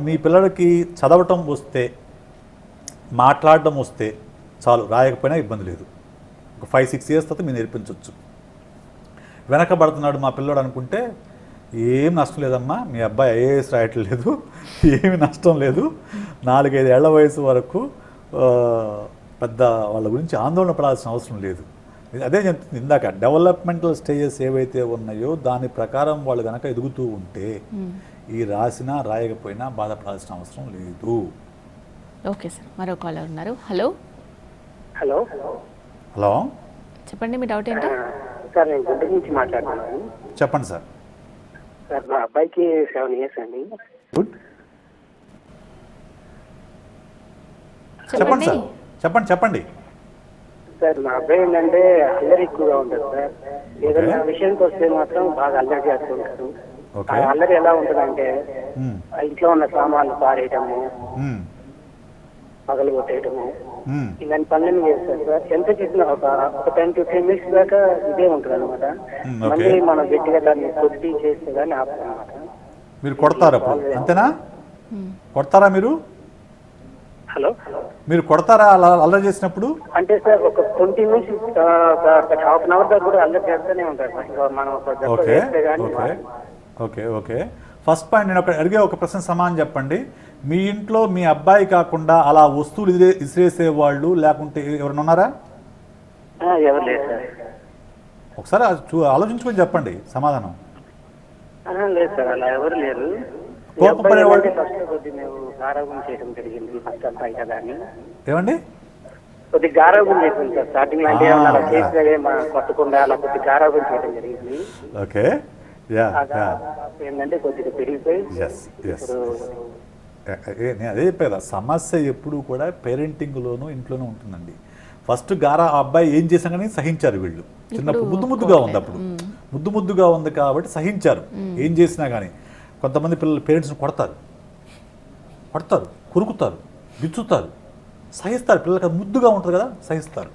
మీ పిల్లలకి చదవటం వస్తే, మాట్లాడడం వస్తే చాలు, రాయకపోయినా ఇబ్బంది లేదు. ఒక 5-6 years తర్వాత మీరు నేర్పించవచ్చు. వెనకబడుతున్నాడు మా పిల్లడు అనుకుంటే ఏం నష్టం లేదమ్మా, మీ అబ్బాయి ఐఏఎస్ రాయట్లేదు, ఏమి నష్టం లేదు. 4-5 ఏళ్ల వయసు వరకు పెద్ద వాళ్ళ గురించి ఆందోళన పడాల్సిన అవసరం లేదు. అదే చెప్తుంది ఇందాక, డెవలప్మెంటల్ స్టేజెస్ ఏవైతే ఉన్నాయో దాని ప్రకారం వాళ్ళు కనుక ఎదుగుతూ ఉంటే ఈ రాసినా రాయకపోయినా బాధపడాల్సిన అవసరం లేదు. ఓకే సార్, మరో కాలర్ ఉన్నారు. హలో హలో హలో చెప్పండి, మీ డౌట్ ఏంటో. సార్ నేను గుంటూరు నుంచి మాట్లాడుతున్నాను. చెప్పండి సార్. సార్ మా అబ్బాయికి 7 years అండి. గుడ్, చెప్పండి సార్, చెప్పండి. సార్ మా అబ్బాయి ఏంటంటే అల్లరి ఎక్కువగా ఉంటుంది సార్. ఏదైనా విషయానికి వస్తే మాత్రం బాగా అల్లరి చేస్తుంటారు. ఆ అల్లరి ఎలా ఉంటుందంటే ఇంట్లో ఉన్న సామాన్లు పారేయటము, పగలు కొట్టేయటము, ఇలాంటి పనులను చేస్తారు సార్. ఎంత చేసినా ఒక 10-15 minutes దాకా ఇదే ఉంటుంది అనమాట. మళ్ళీ మనం గట్టిగా దాన్ని కొట్టి చేస్తే కానీ ఆపదనమాట. మీరు కొడతారా అప్పుడు? అంతేనా? కొడతారా మీరు? హలో, మీరు కొడతారా అల్లరి చేసినప్పుడు? అంటే సార్ ఒక 20 minutes, ఒక half an hour దాకా కూడా అల్లరి చేస్తూనే ఉంటారు సార్. మనం okay okay okay first point, నేను అడిగే ఒక ప్రశ్న సమాధానం చెప్పండి. మీ ఇంట్లో మీ అబ్బాయి కాకుండా అలా వస్తువులు ఇసిరేసే వాళ్ళు లేకుంటే ఎవరైనా ఉన్నారా? ఎవరు లేదు సార్. ఒకసారి ఆలోచించుకొని చెప్పండి సమాధానం. లేదు సార్, అలా ఎవరు లేరు. కోపపడేవాళ్ళు ఫస్ట్ కొద్ది మేము గారాబం చేయడం జరిగింది ఫస్ట్ అబ్బాయి కదా అని. ఏమండి? కొద్దిగా గారాబం చేసింది సార్ స్టార్టింగ్ లో. అంటే అలా చేసినా కొట్టకుండా అలా కొద్దిగా గారాబం చేయడం జరిగింది. ఓకే, ఏంటంటే కొద్దిగా పెరిగిపోయి నేను అదే చెప్పేదా, సమస్య ఎప్పుడు కూడా పేరెంటింగ్లోనూ ఇంట్లోనూ ఉంటుందండి. ఫస్ట్ అబ్బాయి ఏం చేసినా కానీ సహించారు వీళ్ళు. చిన్నప్పుడు ముద్దుగా ఉంది, అప్పుడు ముద్దుగా ఉంది కాబట్టి సహించారు ఏం చేసినా కానీ. కొంతమంది పిల్లలు పేరెంట్స్ని కొడతారు, కొరుకుతారు, గిచ్చుతారు, సహిస్తారు. పిల్లలకి అది ముద్దుగా ఉంటుంది కదా, సహిస్తారు.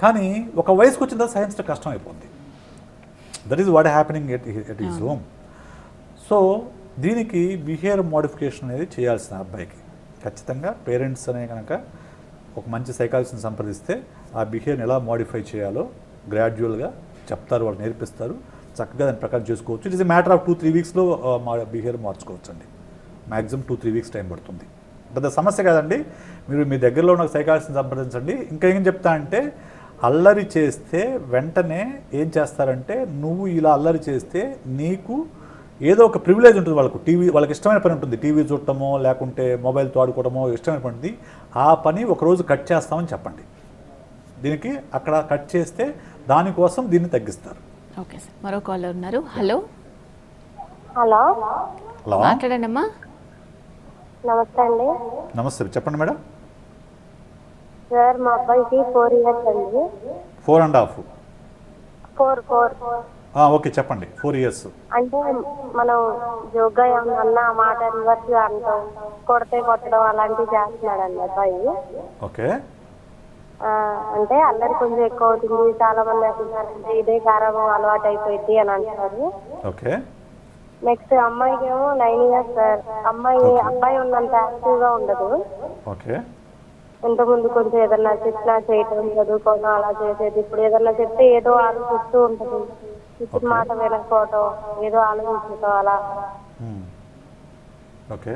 కానీ ఒక వయసుకు వచ్చిన తర్వాత సహించడం కష్టం అయిపోతుంది. That is what happening at his home. So దీనికి బిహేవియర్ మోడిఫికేషన్ అనేది చేయాల్సిన అబ్బాయికి ఖచ్చితంగా పేరెంట్స్ అనే కనుక ఒక మంచి సైకాలజిస్ట్ని సంప్రదిస్తే ఆ బిహేవియర్ని ఎలా మోడిఫై చేయాలో గ్రాడ్యువల్గా చెప్తారు, వాళ్ళు నేర్పిస్తారు, చక్కగా దాని ప్రకారం చేసుకోవచ్చు. It is a matter of 2-3 వీక్స్లో మా బిహేవియర్ మార్చుకోవచ్చు అండి. మ్యాక్సిమం 2-3 వీక్స్ టైం పడుతుంది. పెద్ద సమస్య కాదండి. మీరు మీ దగ్గరలో ఉన్న సైకాలజిస్ట్ని సంప్రదించండి. ఇంకా ఏం చెప్తా అంటే అల్లరి చేస్తే వెంటనే ఏం చేస్తారంటే నువ్వు ఇలా అల్లరి చేస్తే నీకు ఏదో ఒక ప్రివిలేజ్ ఉంటుంది. వాళ్ళకి ఇష్టమైన పని ఉంటుంది, టీవీ చూడటమో లేకుంటే మొబైల్తో ఆడుకోవడమో ఇష్టమైన పని ఉంటుంది. ఆ పని ఒకరోజు కట్ చేస్తామని చెప్పండి. దీనికి అక్కడ కట్ చేస్తే దానికోసం దీన్ని తగ్గిస్తారు. ఓకే సార్, మరో కాలర్ ఉన్నారు. హలో హలో హలో, మాట్లాడండి అమ్మా. నమస్తే అండి. నమస్తే, చెప్పండి మేడం. సార్ మా అబ్బాయికి 4 years అండి. 4.5. 4 ఓకే చెప్పండి. 4 years. అంటే మనం జోగ్గా ఏమన్నా మాట రివర్స్ అంటాం, కొట్టడం అలాంటివి చేస్తున్నాడండి అబ్బాయి. ఓకే. అంటే అల్లరి కొంచెం ఎక్కువ అవుతుంది, చాలా మంది అంటున్నారంటే ఇదే గారాబం అలవాటు అయిపోయింది అని అంటున్నారు. ఓకే. నెక్స్ట్ అమ్మాయికి ఏమో 9 years సార్. అబ్బాయి ఉన్నంత యాక్టివ్ గా ఉండదు. ఓకే. ఇంతకుముందు కొంచెం ఏదన్నా చెప్పినా చేయటం, చదువుకోవడం అలా చేసేది. ఇప్పుడు ఏదన్నా చెప్తే ఏదో ఆలోచిస్తూ ఉంటుంది, ఇప్పుడు మాట వినకపోవటం, ఏదో ఆలోచించటం అలా. ఓకే.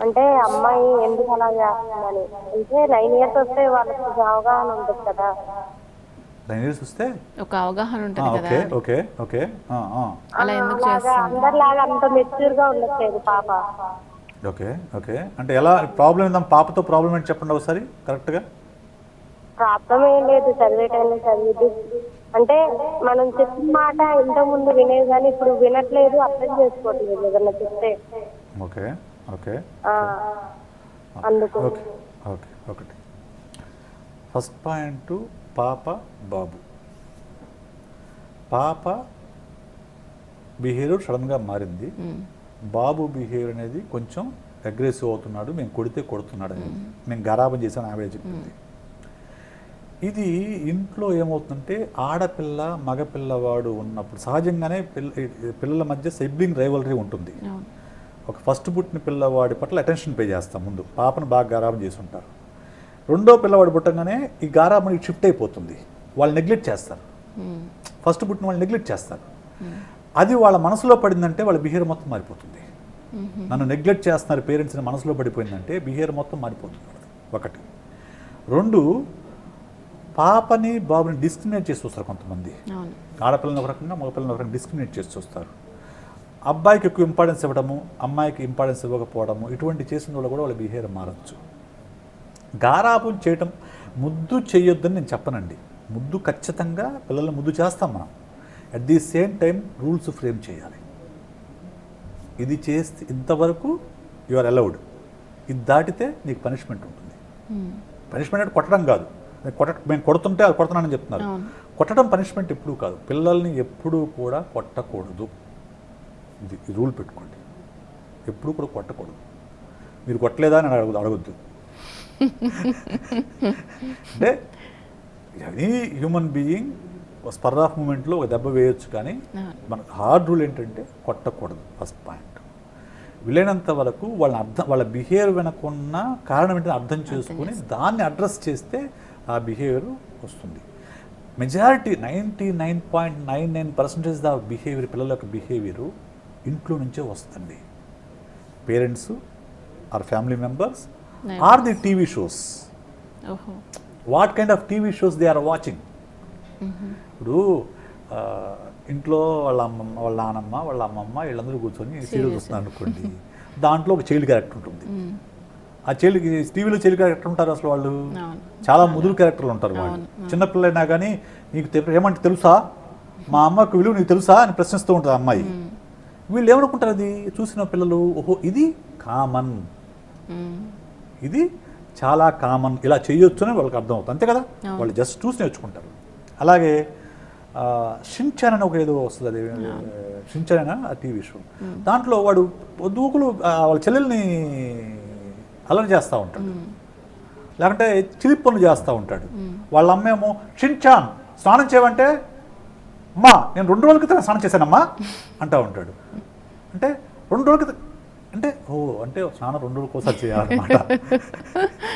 అంటే అమ్మాయి ఎందుకు అలా చేస్తుందని. అంటే 9 years వస్తే వాళ్ళకి కొంచెం అవగాహన ఉంటుంది కదా. 9 years వస్తే ఒక అవగాహన ఉంటుంది కదా, ఓకే ఓకే ఓకే. అలా ఎందుకు అలాగా చేస్తుంది? అందరిలాగా అంత మెచ్యూర్ గా ఉండట్లేదు పాప. Okay okay. అంటే ఎలా ప్రాబ్లం ఏందమ్మా? పాపతో ప్రాబ్లం ఏంటి చెప్పండి ఒకసారి కరెక్ట్గా. ప్రాబ్లం ఏం లేదు, చదివే టైంలో చదివిద్ది. అంటే మనం చెప్పిన మాట ఇంత ముందు వినేది కానీ ఇప్పుడు వినట్లేదు, అర్థం చేసుకోవట్లేదు ఏదన్నా చెప్తే. ఓకే ఓకే అందుకు ఓకే ఓకే. ఒకటి ఫస్ట్ పాయింట్ పాప బాబు. పాప బిహేవియర్ సడన్గా మారింది. బాబు బిహేవియర్ అనేది కొంచెం అగ్రెసివ్ అవుతున్నాడు. మేము కొడితే కొడుతున్నాడు అనేది, నేను గరాబం చేశాను ఆవిడ చెప్పింది. ఇది ఇంట్లో ఏమవుతుందంటే ఆడపిల్ల మగపిల్లవాడు ఉన్నప్పుడు సహజంగానే పిల్లల మధ్య సిబ్లింగ్ రైవలరీ ఉంటుంది. ఒక ఫస్ట్ పుట్టిన పిల్లవాడి పట్ల అటెన్షన్ పే చేస్తాం ముందు, పాపను బాగా గారాబం చేసి ఉంటారు. రెండో పిల్లవాడు పుట్టంగానే ఈ గారాబం షిఫ్ట్ అయిపోతుంది, వాళ్ళు నెగ్లెక్ట్ చేస్తారు. ఫస్ట్ పుట్టిన వాళ్ళు నెగ్లెక్ట్ చేస్తారు. అది వాళ్ళ మనసులో పడిందంటే వాళ్ళ బిహేవియర్ మొత్తం మారిపోతుంది. నన్ను నెగ్లెక్ట్ చేస్తున్నారు పేరెంట్స్ని మనసులో పడిపోయిందంటే బిహేవియర్ మొత్తం మారిపోతుంది. ఒకటి. రెండు, పాపని బాబుని డిస్క్రిమినేట్ చేసి చూస్తారు కొంతమంది. ఆడపిల్లని ఒక రకంగా మగపిల్లని ఒక రకంగా డిస్క్రిమినేట్ చేసి చూస్తారు. అబ్బాయికి ఎక్కువ ఇంపార్టెన్స్ ఇవ్వడము, అమ్మాయికి ఇంపార్టెన్స్ ఇవ్వకపోవడము, ఇటువంటి చేసిన వాళ్ళు కూడా వాళ్ళ బిహేవియర్ మారచ్చు. గారాబం చేయటం, ముద్దు చేయొద్దని నేను చెప్పనండి. ముద్దు ఖచ్చితంగా పిల్లల్ని ముద్దు చేస్తాం మనం. At the same time rules frame చేయాలి. ఇది చేస్తే ఇంతవరకు యు ఆర్ అలౌడ్, ఇది దాటితే నీకు పనిష్మెంట్ ఉంటుంది. పనిష్మెంట్ అంటే కొట్టడం కాదు, మేము కొడుతుంటే అది కొడుతున్నానని చెప్తున్నారు. కొట్టడం పనిష్మెంట్ ఎప్పుడూ కాదు. పిల్లల్ని ఎప్పుడూ కూడా కొట్టకూడదు. ఇది రూల్ పెట్టుకోండి, ఎప్పుడూ కూడా కొట్టకూడదు. మీరు కొట్టలేదా అని అడగొద్దు. అంటే any human being spur of మూమెంట్లో ఒక దెబ్బ వేయొచ్చు, కానీ మన హార్డ్ రూల్ ఏంటంటే కొట్టకూడదు. First point. వీలైనంత వరకు వాళ్ళ బిహేవియర్ వెనకున్న కారణం ఏంటంటే అర్థం చేసుకుని దాన్ని అడ్రస్ చేస్తే ఆ బిహేవియర్ వస్తుంది. మెజారిటీ 99.99% ద బిహేవియర్, పిల్లల యొక్క బిహేవియరు ఇంట్లో నుంచే వస్తుంది. Parents or family members or the TV shows. What kind of TV shows they are watching. ఇప్పుడు ఇంట్లో వాళ్ళ అమ్మమ్మ, వాళ్ళ నానమ్మ, వాళ్ళ అమ్మమ్మ వీళ్ళందరూ కూర్చొని సీరియల్ చూస్తున్నారు అనుకోండి, దాంట్లో ఒక చైల్డ్ క్యారెక్టర్ ఉంటుంది. ఆ చైల్డ్ టీవీలో చైల్డ్ క్యారెక్టర్ ఉంటారు అసలు వాళ్ళు చాలా ముదురు క్యారెక్టర్లు ఉంటారు. వాళ్ళు చిన్నపిల్లైనా కానీ నీకు ఏమంటే తెలుసా, మా అమ్మకు విలువ నీకు తెలుసా అని ప్రశ్నిస్తూ ఉంటుంది అమ్మాయి. వీళ్ళు ఏమనుకుంటారు, అది చూసిన పిల్లలు ఓహో ఇది కామన్, ఇది చాలా కామన్, ఇలా చేయొచ్చు అని వాళ్ళకి అర్థం అవుతుంది. అంతే కదా, వాళ్ళు జస్ట్ చూసి నేర్చుకుంటారు. అలాగే షిన్చాన్ అని ఒక ఏదో వస్తుంది, అది షిన్చాన్ ఆ టీవీ షో. దాంట్లో వాడు దూకులు వాళ్ళ చెల్లెల్ని అల్లరి చేస్తూ ఉంటాడు, లేకుంటే చిలిపి పనులు చేస్తూ ఉంటాడు. వాళ్ళ అమ్మేమో షిన్చాన్ స్నానం చేయమంటే అమ్మా నేను 2 రోజుల క్రితం స్నానం చేశానమ్మా అంటూ ఉంటాడు. అంటే 2 రోజులకి అంటే అంటే స్నానం 2 రోజులకు ఒకసారి చేయాలన్నమాట.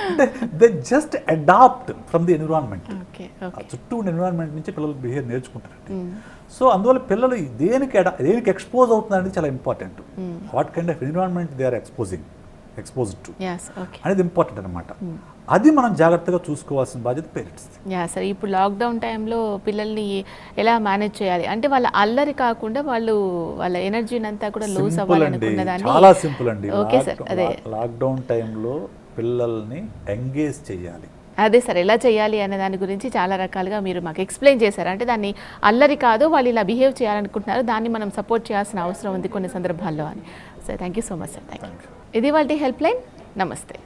అంటే they just adapt from the environment. Okay చుట్టూ ఉన్న ఎన్విరాన్మెంట్ నుంచి పిల్లలు బిహేవ్ నేర్చుకుంటారండి. సో అందువల్ల పిల్లలు దేనికి ఎక్స్పోజ్ అవుతుందనేది చాలా important. What kind of environment they are exposed to అనేది ఇంపార్టెంట్ అనమాట. అది మనం జాగ్రత్తగా చూసుకోవాల్సిన బాధ్యత పేరెంట్స్. సరే, ఇప్పుడు లాక్డౌన్ టైంలో పిల్లల్ని ఎలా మేనేజ్ చేయాలి అంటే వాళ్ళ అల్లరి కాకుండా వాళ్ళ ఎనర్జీని అంతా కూడా లూజ్ అవ్వాలనుకున్నదాన్ని. చాలా సింపుల్ అండి. ఓకే సార్, అదే లాక్డౌన్ టైంలో పిల్లల్ని ఎంగేజ్ చేయాలి. అదే సార్, ఎలా చేయాలి అనే దాని గురించి చాలా రకాలుగా మీరు మాకు ఎక్స్ప్లెయిన్ చేశారు. అంటే దాన్ని అల్లరి కాదు, వాళ్ళు ఇలా బిహేవ్ చేయాలనుకుంటున్నారు, దాన్ని మనం సపోర్ట్ చేయాల్సిన అవసరం ఉంది కొన్ని సందర్భాల్లో అని. Sir thank you so much sir. Thank you. ఇది వాళ్ళ హెల్ప్ లైన్. నమస్తే.